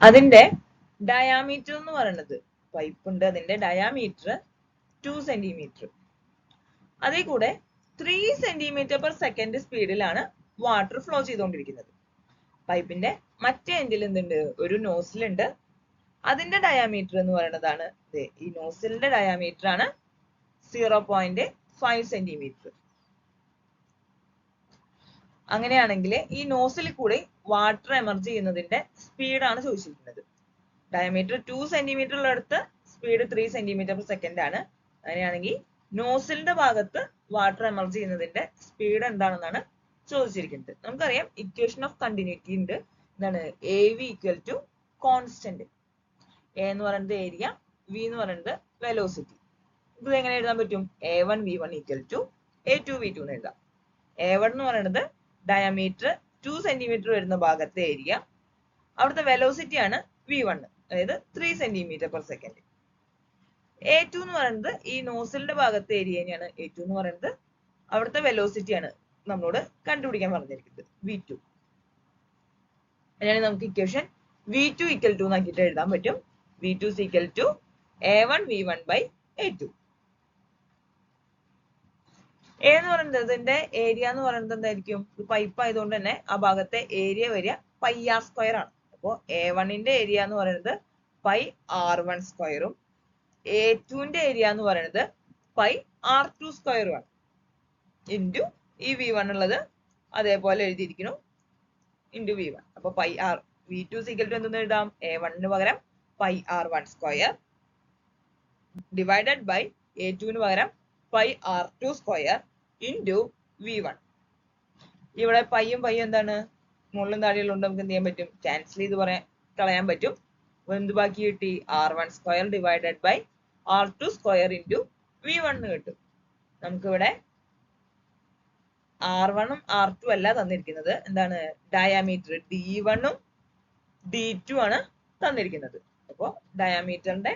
അതിന്റെ diameter എന്ന് പറയുന്നത്, pipe ഉണ്ട്, അതിന്റെ diameter 2 cm. അതേ കൂടെ 3 cm per second സ്പീഡിലാണ് വാട്ടർ ഫ്ലോ ചെയ്തുകൊണ്ടിരിക്കുന്നത്. പൈപ്പിന്റെ മറ്റേ എൻഡിൽ എന്തുണ്ട്? ഒരു നോസിൽ ഉണ്ട്. അതിന്റെ ഡയാമീറ്റർ എന്ന് പറയുന്നതാണ് ഈ നോസിലിന്റെ ഡയാമീറ്റർ ആണ് 0.5 cm. അങ്ങനെയാണെങ്കിൽ ഈ നോസിൽ കൂടി വാട്ടർ എമർജ് ചെയ്യുന്നതിന്റെ സ്പീഡാണ് ചോദിച്ചിരിക്കുന്നത്. ഡയമീറ്റർ 2 cm ഉള്ളിടത്ത് സ്പീഡ് 3 cm per second ആണ്. അങ്ങനെയാണെങ്കിൽ നോസിലിന്റെ ഭാഗത്ത് വാട്ടർ എമർജ് ചെയ്യുന്നതിന്റെ സ്പീഡ് എന്താണെന്നാണ് ചോദിച്ചിരിക്കുന്നത്. നമുക്കറിയാം ഇക്വേഷൻ ഓഫ് കണ്ടിന്യൂറ്റി ഉണ്ട്. എന്താണ്? A V equal to constant. A എന്ന് പറയുന്നത് ഏരിയ, വി എന്ന് പറയുന്നത് വെലോസിറ്റി. ഇത് എങ്ങനെ എഴുതാൻ പറ്റും? A1 V1 equal to A2 V2 എന്ന് എഴുതാം. A1 എന്ന് പറയുന്നത് ഡയമീറ്റർ 2 cm വരുന്ന ഭാഗത്തെ ഏരിയ, അവിടുത്തെ വെലോസിറ്റി ആണ് V1, അതായത് 3 cm per second. A2 എന്ന് പറയുന്നത് ഈ നോസിലിന്റെ ഭാഗത്തെ ഏരിയ തന്നെയാണ്. A2 എന്ന് പറയുന്നത് അവിടുത്തെ വെലോസിറ്റി ആണ് നമ്മളോട് കണ്ടുപിടിക്കാൻ പറഞ്ഞിരിക്കുന്നത്, V2. അങ്ങനെയാണെങ്കിൽ നമുക്ക് ഇക്വേഷൻ V2 ഈക്വൽ ടു എന്നാക്കിയിട്ട് എഴുതാൻ പറ്റും. V2 is equal to A1 V1 by A2. A എന്ന് പറയുന്നത് ഇതിന്റെ ഏരിയ എന്ന് പറയുന്നത് എന്തായിരിക്കും? പൈപ്പ് ആയതുകൊണ്ട് തന്നെ ആ ഭാഗത്തെ ഏരിയ വരിക πr² ആണ്. അപ്പോൾ A1ന്റെ ഏരിയ എന്ന് പറയുന്നത് πr1²ഉം A2ന്റെ ഏരിയ എന്ന് പറയുന്നത് πr2² ആണ്. ഇൻറ്റു ഈ V1 ഉള്ളത് അതേപോലെ എഴുതിയിരിക്കുന്നു, ഇൻറ്റു V1. അപ്പൊ V2 is equal to എന്തെന്ന് എഴുതാം? A1 പകരം πr1² ഡിവൈഡഡ് ബൈ A2 പകരം πr2² ഇൻറ്റു V1. ഇവിടെ പൈയും എന്താണ്? മുകളിലും താഴെയുള്ളതുകൊണ്ട് നമുക്ക് എന്ത് ചെയ്യാൻ പറ്റും? ക്യാൻസൽ ചെയ്ത് കളയാൻ പറ്റും. എന്ത് ബാക്കി കിട്ടി? r1² divided by r2² into V1 കിട്ടും. നമുക്കിവിടെ R1 ഉം R2 അല്ല തന്നിരിക്കുന്നത്. എന്താണ്? ഡയാമീറ്റർ D1 ഉം D2 ആണ് തന്നിരിക്കുന്നത്. അപ്പോൾ ഡയാമീറ്ററിന്റെ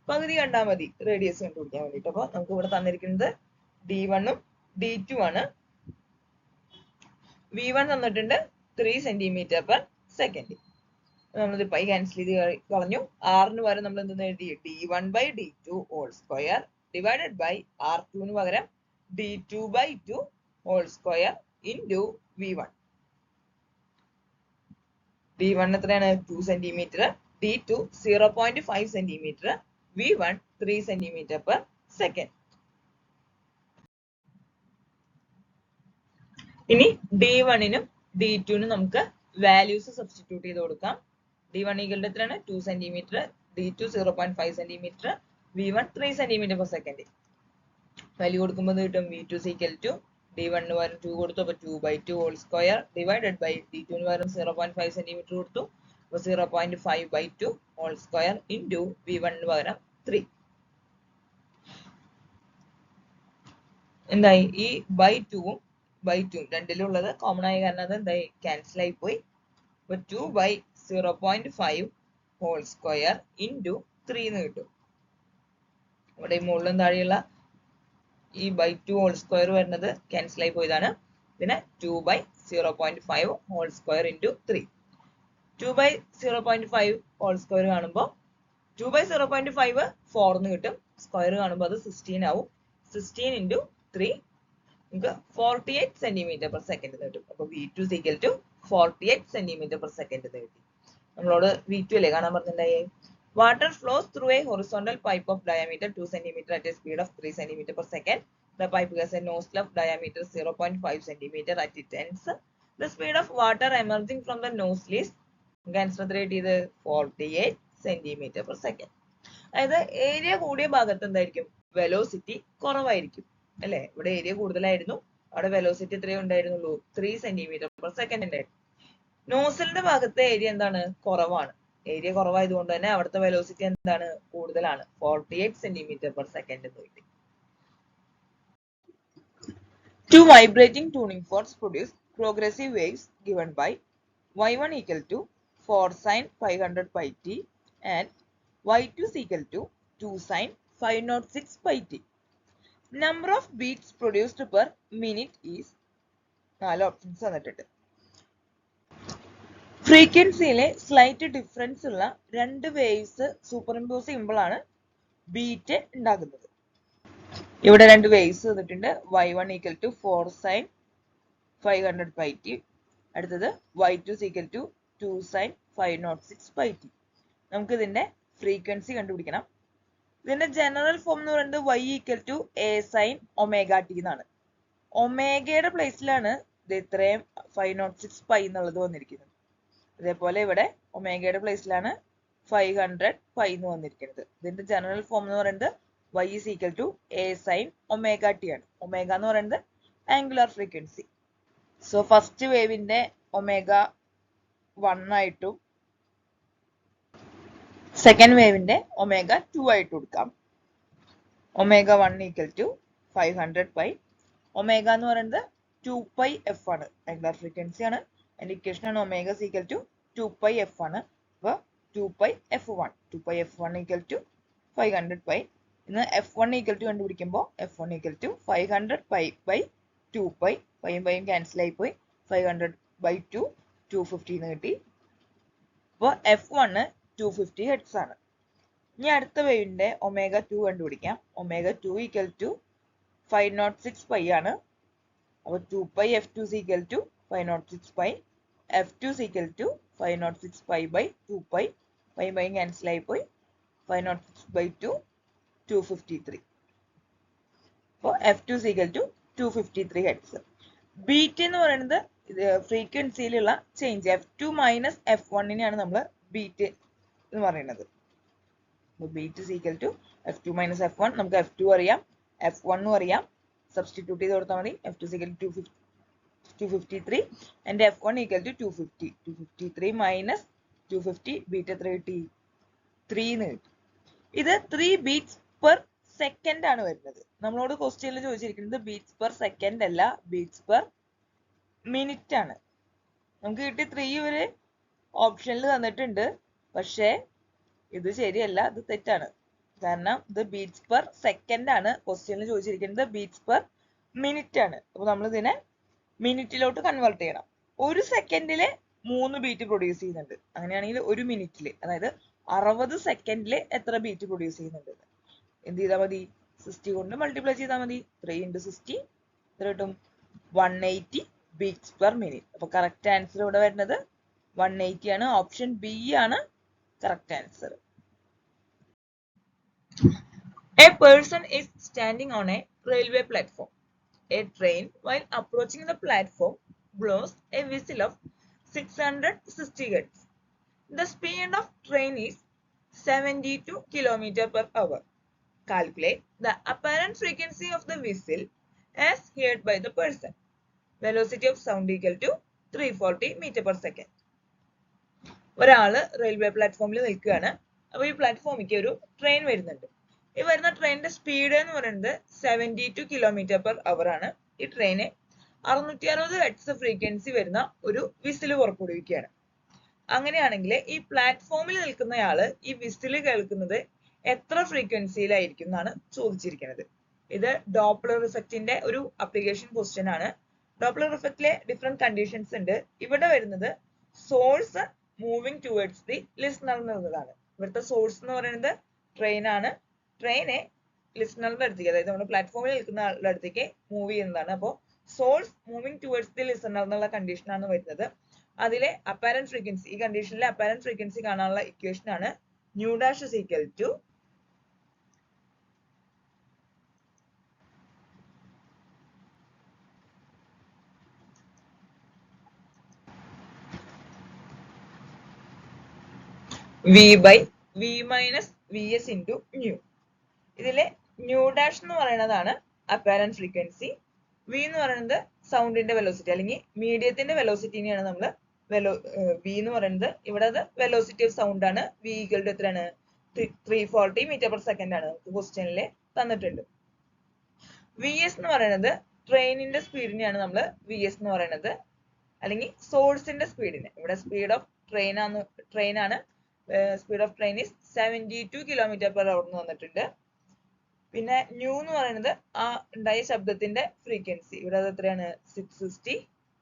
പകുതി കണ്ടാൽ മതി റേഡിയസ് കണ്ടുപിടിക്കാൻ വേണ്ടിയിട്ട്. അപ്പോൾ നമുക്ക് ഇവിടെ തന്നിരിക്കുന്നത് D1 ഉം D2 ആണ്. V1 തന്നിട്ടുണ്ട് 3 cm per second. നമ്മളിത് പൈ ക്യാൻസൽ ചെയ്ത് കളഞ്ഞു. R ന് പകരം നമ്മൾ എന്തെന്ന് എഴുതി? D1 by D2 whole square divided by R2 ന് പകരം D2 by 2 whole square into V1. D1 എത്രയാണ്? 2 cm, D2 0.5 cm, V1 3 cm per second. ഇനി D1 നും D2 നും നമുക്ക് വാല്യൂസ് സബ്സ്റ്റിറ്റ്യൂട്ട് ചെയ്ത് കൊടുക്കാം. D1 ഈക്വൽ എത്രയാണ്? 2 cm, D2 0.5 cm, V1 3 cm per second. Value കൊടുക്കുമ്പോൾ കിട്ടും V2 is equal to D1 ന് പകരം 2 കൊടുത്തു, അപ്പോൾ 2/2 whole square divided by D2 ന് പകരം 0.5 cm കൊടുത്തു, അപ്പോൾ 0.5/2 whole square ഇൻറ്റു V1 ന് പകരം 3. എന്തായി, ഈ ബൈ ടൂവും രണ്ടിലുള്ളത് കോമൺ ആയ കാരണം അത് എന്തായി, ക്യാൻസൽ ആയി പോയി. അപ്പൊ 2/0.5 ഹോൾ സ്ക്വയർ ഇൻറ്റു 3 എന്ന് കിട്ടും. ഇവിടെ ഈ മുകളിലും താഴെയുള്ള ഈ ബൈ 2 ഹോൾ സ്ക്വയർ വരുന്നത് ക്യാൻസൽ ആയി പോയതാണ്. പിന്നെ 2/0.5 whole square into 3. 2/0.5 whole square കാണുമ്പോൾ 2/0.5 4 എന്ന് കിട്ടും. സ്ക്വയർ കാണുമ്പോൾ അത് 16 ആവും. 16 ഇൻറ്റു 3 നമുക്ക് 48 സെന്റിമീറ്റർ പെർ സെക്കൻഡ് കിട്ടും. അപ്പൊ V2 = 48 സെന്റിമീറ്റർ പെർ സെക്കൻഡ് കിട്ടി. നമ്മളോട് V2 അല്ലേ കാണാൻ പറഞ്ഞിട്ടുണ്ടായേ. Water flows through a horizontal pipe of diameter 2 cm at a speed of 3 cm per second. The pipe has a nozzle of diameter 0.5 cm at its ends. The speed of water emerging from the nozzle is, answer 48 cm per second. അതായത് area കൂടിയ ഭാഗത്ത് എന്തായിരിക്കും, velocity കുറവായിരിക്കും അല്ലെ. ഇവിടെ area കൂടുതലായിരുന്നു, അവിടെ velocity എത്രയേ ഉണ്ടായിരുന്നുള്ളൂ, 3 സെന്റിമീറ്റർ പെർ സെക്കൻഡ് ഉണ്ടായിരുന്നു. നോസലിന്റെ ഭാഗത്തെ ഏരിയ എന്താണ്, കുറവാണ്. ഏരിയ കുറവായതുകൊണ്ട് തന്നെ അവിടുത്തെ വെലോസിറ്റി എന്താണ്, കൂടുതലാണ്. 48 സെന്റിമീറ്റർ പെർ സെക്കൻഡ് എന്ന് കിട്ടി. Two vibrating tuning forks produce progressive waves given by y1 = 4 sin 500 pi t and y2 = 2 sin 506 pi t. Number of beats produced per minute is, 4 options തന്നിട്ടുണ്ട്. ഫ്രീക്വൻസിയിലെ slight difference ഉള്ള രണ്ട് waves super impose ചെയ്യുമ്പോഴാണ് beat ഉണ്ടാകുന്നത്. ഇവിടെ രണ്ട് waves തന്നിട്ടുണ്ട്. y1 = 4 sin 500 pi t, അടുത്തത് y2 = 2 sin 506 pi t. നമുക്ക് ഇതിന്റെ ഫ്രീക്വൻസി കണ്ടുപിടിക്കണം. ഇതിന്റെ ജനറൽ ഫോം എന്ന് പറയുന്നത് y = a sin omega t എന്നാണ്. ഒമേഗയുടെ പ്ലേസിലാണ് ഇത് ഇത്രയും 506 പൈ എന്നുള്ളത് വന്നിരിക്കുന്നത്. അതേപോലെ ഇവിടെ ഒമേഗയുടെ പ്ലേസിലാണ് 500 പൈ എന്ന് വന്നിരിക്കുന്നത്. ഇതിന്റെ ജനറൽ ഫോം എന്ന് പറയുന്നത് y = a sin omega t ആണ്. ഒമേഗ എന്ന് പറയുന്നത് ആംഗുലർ ഫ്രീക്വൻസി. സോ ഫസ്റ്റ് വേവിന്റെ ഒമേഗ 1 ആയിട്ടും സെക്കൻഡ് വേവിന്റെ ഒമേഗ 2 ആയിട്ട് കൊടുക്കാം. Omega 1 = 500 pi. ഒമേഗ എന്ന് പറയുന്നത് 2πf ആണ്, ആംഗുലർ ഫ്രീക്വൻസി ആണ്. അതിന്റെ ഇക്വേഷൻ ആണ് ഒമേഗ = 2πf ആണ്. അപ്പൊ 2πf1 = 500 പൈ. ഇന്ന് f1 = കണ്ടുപിടിക്കുമ്പോൾ f1 = 500 പൈ ബൈ 2π. പൈയും പൈയും ക്യാൻസൽ ആയി പോയി. 500/2 250 എന്ന് കിട്ടി. അപ്പോൾ f1 250 ഹെർട്സ് ആണ്. ഇനി അടുത്ത വേവിന്റെ ഒമേഗ 2 കണ്ടുപിടിക്കാം. ഒമേഗ 2 = 506 പൈ ആണ്. അപ്പോൾ 2πf2 = 506 pi. f2 = 506 pi by 2π. പൈയും പൈയും ക്യാൻസൽ ആയി പോയി. 506/2 253. അപ്പോൾ f2 = 253 ഹെർട്സ്. ബീറ്റ് എന്ന് പറയുന്നത് ഫ്രീക്വൻസിയിലുള്ള ചേഞ്ച്. f2 - f1 നമ്മൾ ബീറ്റ് എന്ന് പറയുന്നത്. Beat = f2 - f1. നമുക്ക് f2 അറിയാം, f1 അറിയാം. സബ്സ്റ്റിറ്റ്യൂട്ട് ചെയ്ത് കൊടുത്താൽ മതി. f2 = 253 and f1 = 250. 253 - 250 ബീറ്റ് എത്ര കിട്ടി? 3 എന്ന് കിട്ടി. ഇത് 3 ബീറ്റ്സ് പെർ സെക്കൻഡ് ആണ് വരുന്നത്. നമ്മളോട് ക്വസ്റ്റ്യനിൽ ചോദിച്ചിരിക്കുന്നത് ബീറ്റ്സ് പെർ സെക്കൻഡ് അല്ല, ബീറ്റ്സ് പെർ മിനിറ്റ് ആണ്. നമുക്ക് കിട്ടി 3 വരെ ഓപ്ഷനിൽ തന്നിട്ടുണ്ട്. പക്ഷേ ഇത് ശരിയല്ല, ഇത് തെറ്റാണ്. കാരണം ഇത് ബീറ്റ്സ് പെർ സെക്കൻഡ് ആണ്. ക്വസ്റ്റ്യനിൽ ചോദിച്ചിരിക്കുന്നത് ബീറ്റ്സ് പെർ മിനിറ്റ് ആണ്. അപ്പൊ നമ്മൾ ഇതിനെ മിനിറ്റിലോട്ട് കൺവേർട്ട് ചെയ്യണം. ഒരു സെക്കൻഡില് 3 ബീറ്റ് പ്രൊഡ്യൂസ് ചെയ്യുന്നുണ്ട്. അങ്ങനെയാണെങ്കിൽ ഒരു മിനിറ്റില്, അതായത് 60 സെക്കൻഡില് എത്ര ബീറ്റ് പ്രൊഡ്യൂസ് ചെയ്യുന്നുണ്ട്? എന്ത് ചെയ്താൽ മതി? 60 കൊണ്ട് മൾട്ടിപ്ലൈ ചെയ്താൽ മതി. 3 × 60 എത്ര കിട്ടും? 180 ബീറ്റ്സ് പെർ മിനിറ്റ്. അപ്പൊ കറക്റ്റ് ആൻസർ ഇവിടെ വരുന്നത് 180 ആണ്. ഓപ്ഷൻ ബി ആണ് correct answer. A person is standing on a railway platform. A train, while approaching the platform, blows a whistle of 660 hertz. The speed of train is 72 km/h. Calculate the apparent frequency of the whistle as heard by the person. Velocity of sound = 340 m/s. ഒരാള് railway പ്ലാറ്റ്ഫോമിൽ നിൽക്കുകയാണ്. അപ്പൊ ഈ പ്ലാറ്റ്ഫോമിലേക്ക് ഒരു train വരുന്നുണ്ട്. ഈ വരുന്ന ട്രെയിനിന്റെ സ്പീഡ് എന്ന് പറയുന്നത് 72 km/h ആണ്. ഈ ട്രെയിന് 660 ഹെർട്സ് ഫ്രീക്വൻസി വരുന്ന ഒരു വിസിൽ പുറപ്പെടുവിക്കുകയാണ്. അങ്ങനെയാണെങ്കിൽ ഈ പ്ലാറ്റ്ഫോമിൽ നിൽക്കുന്നയാള് ഈ വിസിൽ കേൾക്കുന്നത് എത്ര ഫ്രീക്വൻസിയിലായിരിക്കും എന്നാണ് ചോദിച്ചിരിക്കുന്നത്. ഇത് ഡോപ്ലർ ഇഫക്റ്റിന്റെ ഒരു അപ്ലിക്കേഷൻ ക്വസ്റ്റ്യൻ ആണ്. ഡോപ്ലർ ഇഫക്റ്റിലെ ഡിഫറെന്റ് കണ്ടീഷൻസ് ഉണ്ട്. ഇവിടെ വരുന്നത് source moving towards the listener എന്നുള്ളതാണ്. ഇവിടുത്തെ സോഴ്സ് എന്ന് പറയുന്നത് ട്രെയിൻ ആണ്. ട്രെയിനെ ലിസണറിന്റെ അടുത്തേക്ക്, അതായത് നമ്മുടെ പ്ലാറ്റ്ഫോമിൽ നിൽക്കുന്ന ആളുടെ അടുത്തേക്ക് മൂവ് ചെയ്യുന്നതാണ്. അപ്പോൾ source moving towards the listener എന്നുള്ള കണ്ടീഷൻ ആണ് വരുന്നത്. അതിലെ അപ്പാരന്റ് ഫ്രീക്വൻസി, ഈ കണ്ടീഷനിലെ അപ്പാരന്റ് ഫ്രീക്വൻസി കാണാനുള്ള ഇക്വേഷൻ ആണ് nu dash is equal to V by V minus Vs into nu. ഇതിലെ ന്യൂ ഡാഷ് എന്ന് പറയുന്നതാണ് അപ്പാരന്റ് ഫ്രീക്വൻസി. വി എന്ന് പറയുന്നത് സൗണ്ടിന്റെ വെലോസിറ്റി അല്ലെങ്കിൽ മീഡിയത്തിന്റെ വെലോസിറ്റിനെയാണ് നമ്മൾ വി എന്ന് പറയുന്നത്. ഇവിടെ അത് വെലോസിറ്റി ഓഫ് സൗണ്ട് ആണ്. വി ഈക്വൽ ടു എത്രയാണ്? 340 m/s ആണ് ക്വസ്റ്റ്യനിൽ തന്നിട്ടുണ്ട്. വി എസ് എന്ന് പറയുന്നത് ട്രെയിനിന്റെ സ്പീഡിനെയാണ് നമ്മൾ വി എസ് എന്ന് പറയുന്നത്, അല്ലെങ്കിൽ സോഴ്സിന്റെ സ്പീഡിനെ. ഇവിടെ സ്പീഡ് ഓഫ് ട്രെയിൻ ആണ്. Speed of train is 72 km/h എന്ന് വന്നിട്ടുണ്ട്. പിന്നെ ന്യൂ എന്ന് പറയുന്നത് ആ ഉണ്ടായ ശബ്ദത്തിന്റെ ഫ്രീക്വൻസി. ഇവിടെ അത് എത്രയാണ്? 660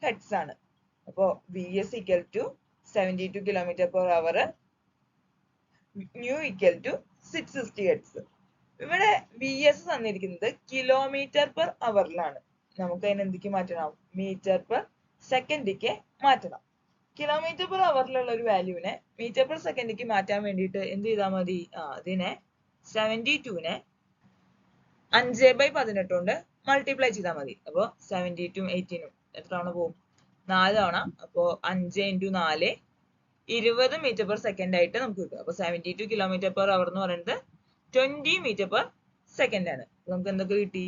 ഹെർട്സ് ആണ്. അപ്പോ V S equal to 72 km/h, nu equal to 660 hertz. ഇവിടെ വി എസ് തന്നിരിക്കുന്നത് km/h നമുക്ക് അതിന് എന്തിക്ക് മാറ്റണം? മീറ്റർ/സെക്കൻഡിക്ക് മാറ്റണം. km/h ഒരു വാല്യൂവിനെ മീറ്റർ/സെക്കൻഡിക്ക് മാറ്റാൻ വേണ്ടിയിട്ട് എന്ത് ചെയ്താൽ മതി? അതിനെ 72നെ 5/18 കൊണ്ട് മൾട്ടിപ്ലൈ ചെയ്താൽ മതി. അപ്പൊ 72 18 എത്ര തവണ പോകും? 4 തവണ. അപ്പോ 5 × 4 20 m/s ആയിട്ട് നമുക്ക് കിട്ടും. അപ്പൊ 72 km/h എന്ന് പറയുന്നത് 20 m/s ആണ്. നമുക്ക് എന്തൊക്കെ കിട്ടി?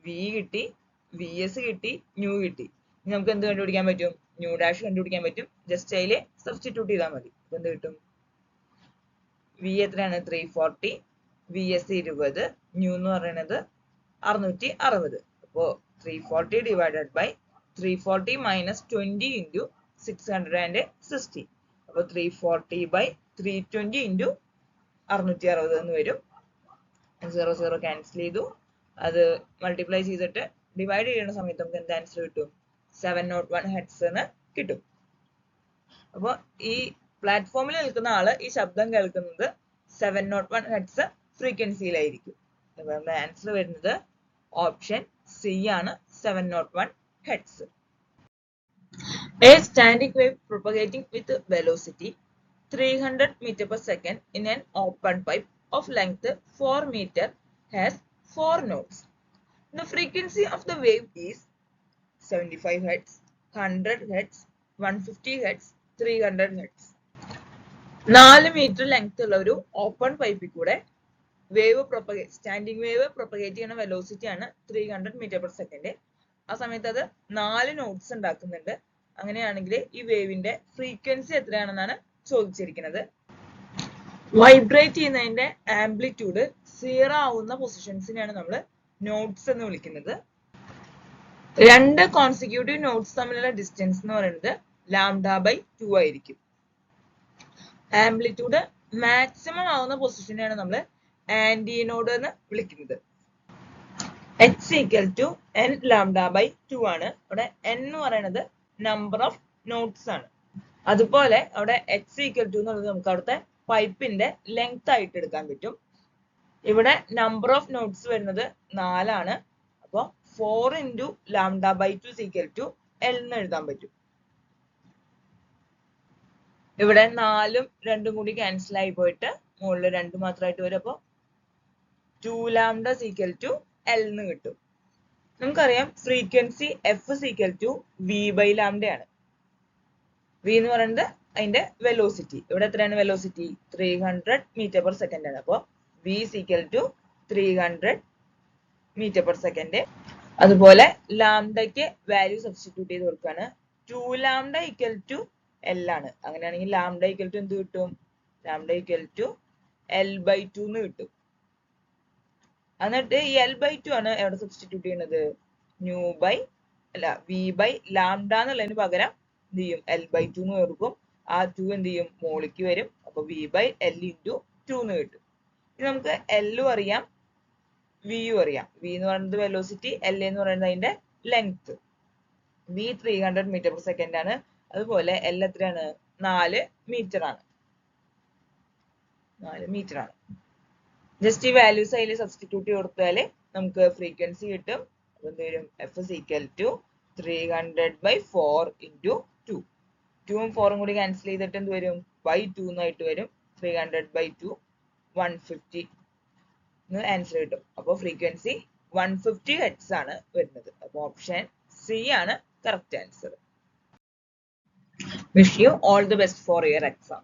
വി കിട്ടി, വി എസ് കിട്ടി, ന്യൂ കിട്ടി. ഇനി നമുക്ക് എന്ത് കണ്ടുപിടിക്കാൻ പറ്റും? ന്യൂ ഡാഷ് കണ്ടുപിടിക്കാൻ പറ്റും. ജസ്റ്റ് അതിൽ സബ്സ്റ്റിറ്റ്യൂട്ട് ചെയ്താൽ മതി. അപ്പൊ എന്ത് കിട്ടും? വി എത്രയാണ്? 340, വി എസ് 20, ന്യൂ എന്ന് പറയുന്നത് 660. അപ്പോ 340 ഡിവൈഡഡ് ബൈ 340 മൈനസ് 20 ഇൻറ്റു 660. അപ്പൊ 340 ബൈ 320 ഇൻറ്റു 660 എന്ന് വരും. 0 ക്യാൻസൽ ചെയ്തു. അത് മൾട്ടിപ്ലൈ ചെയ്തിട്ട് ഡിവൈഡ് ചെയ്യുന്ന സമയത്ത് നമുക്ക് എന്ത് ആൻസർ കിട്ടും? 701 ഹെർട്സ് എന്ന് കിട്ടും. അപ്പൊ ഈ പ്ലാറ്റ്ഫോമിൽ നിൽക്കുന്ന ആള് ഈ ശബ്ദം കേൾക്കുന്നത് 701 ഹെർട്സ് ഫ്രീക്വൻസിയിലായിരിക്കും. അപ്പൊ നമ്മുടെ ആൻസർ വരുന്നത് ഓപ്ഷൻ സി ആണ്, 701 hertz. A standing wave propagating with velocity 300 m/s in an open pipe of length 4 meter has 4 nodes. The frequency of the wave is 75 Hz, 100 Hz, 150 Hz, 300 Hz. 4 metre length ഉള്ള ഒരു open പൈപ്പിൽ കൂടെ standing wave propagate ചെയ്യുന്ന velocity ആണ് 300 m/s. ആ സമയത്ത് അത് 4 notes ഉണ്ടാക്കുന്നുണ്ട്. അങ്ങനെയാണെങ്കിൽ ഈ വേവിന്റെ ഫ്രീക്വൻസി എത്രയാണെന്നാണ് ചോദിച്ചിരിക്കുന്നത്. വൈബ്രേറ്റ് ചെയ്യുന്നതിന്റെ ആംപ്ലിറ്റ്യൂഡ് 0 ആവുന്ന പൊസിഷൻസിനെയാണ് നമ്മൾ നോട്ട്സ് എന്ന് വിളിക്കുന്നത്. 2 കോൺസിക്യൂട്ടീവ് നോട്ട്സ് തമ്മിലുള്ള ഡിസ്റ്റൻസ് എന്ന് പറയുന്നത് λ/2 ആയിരിക്കും. ആംപ്ലിറ്റ്യൂഡ് മാക്സിമം ആവുന്ന പൊസിഷനെയാണ് നമ്മൾ ആന്റിനോഡ് എന്ന് വിളിക്കുന്നത്. h = n λ/2 ആണ്. അവിടെ n എന്ന് പറയുന്നത് നമ്പർ ഓഫ് നോട്ട്സ് ആണ്. അതുപോലെ അവിടെ h = എന്നുള്ളത് നമുക്ക് അവിടുത്തെ പൈപ്പിന്റെ ലെങ്ത് ആയിട്ട് എടുക്കാൻ പറ്റും. ഇവിടെ നമ്പർ ഓഫ് നോട്ട്സ് വരുന്നത് 4 ആണ്. അപ്പോൾ 4 × λ/2 L എന്ന് എഴുതാൻ പറ്റും. ഇവിടെ 4ഉം 2ഉം കൂടി ക്യാൻസൽ ആയി പോയിട്ട് മുകളിൽ 2 മാത്രമായിട്ട് വരും. അപ്പോൾ 2λ = L എന്ന് കിട്ടും. നമുക്കറിയാം ഫ്രീക്വൻസി f = v/λ ആണ്. v എന്ന് പറയുന്നത് അതിന്റെ വെലോസിറ്റി. ഇവിടെ എത്രയാണ് വെലോസിറ്റി? 300 m/s ആണ്. അപ്പോൾ v = 300 m/s. അതുപോലെ ലാംഡയ്ക്ക് വാല്യൂ സബ്സ്റ്റിറ്റ്യൂട്ട് ചെയ്ത് കൊടുക്കുകയാണ്. 2λ = L ആണ്. അങ്ങനെയാണെങ്കിൽ λ = എന്ത് കിട്ടും? λ = L/2 എന്ന് കിട്ടും. എന്നിട്ട് ഈ L/2 ആണ് എവിടെ സബ്സ്റ്റിറ്റ്യൂട്ട് ചെയ്യുന്നത്? V ബൈ ലാംഡ എന്നുള്ളതിന് പകരം എന്ത് ചെയ്യും? L/2 എന്ന് കൊടുക്കും. ആ 2 എന്ത് ചെയ്യും? മോളിക്ക് വരും. അപ്പൊ V ബൈ L ഇൻറ്റു 2 എന്ന് കിട്ടും. ഇനി നമുക്ക് L അറിയാം, V അറിയാം. V എന്ന് പറയുന്നത് വെലോസിറ്റി, L എന്ന് പറയുന്നത് അതിന്റെ length. V 300 metre per second ആണ്. അതുപോലെ L എത്രയാണ്? 4 മീറ്റർ ആണ്. 4 മീറ്റർ ആണ്. ജസ്റ്റ് ഈ വാല്യൂസ് അതിൽ സബ്സ്റ്റിറ്റ്യൂട്ട് കൊടുത്താൽ നമുക്ക് ഫ്രീക്വൻസി കിട്ടും. അപ്പൊ എന്ത് വരും? F is equal to 300/4 into 2. 2 ഉം 4 ഉം കൂടി ക്യാൻസൽ ചെയ്തിട്ട് എന്ത് വരും? by 2 എന്നായിട്ട് വരും. 300/2 150 എന്ന് ആൻസർ കിട്ടും. അപ്പോൾ ഫ്രീക്വൻസി 150 ഹെർട്സ് ആണ് വരുന്നത്. അപ്പോൾ ഓപ്ഷൻ സി ആണ് correct answer. Wish you all the best for your exam.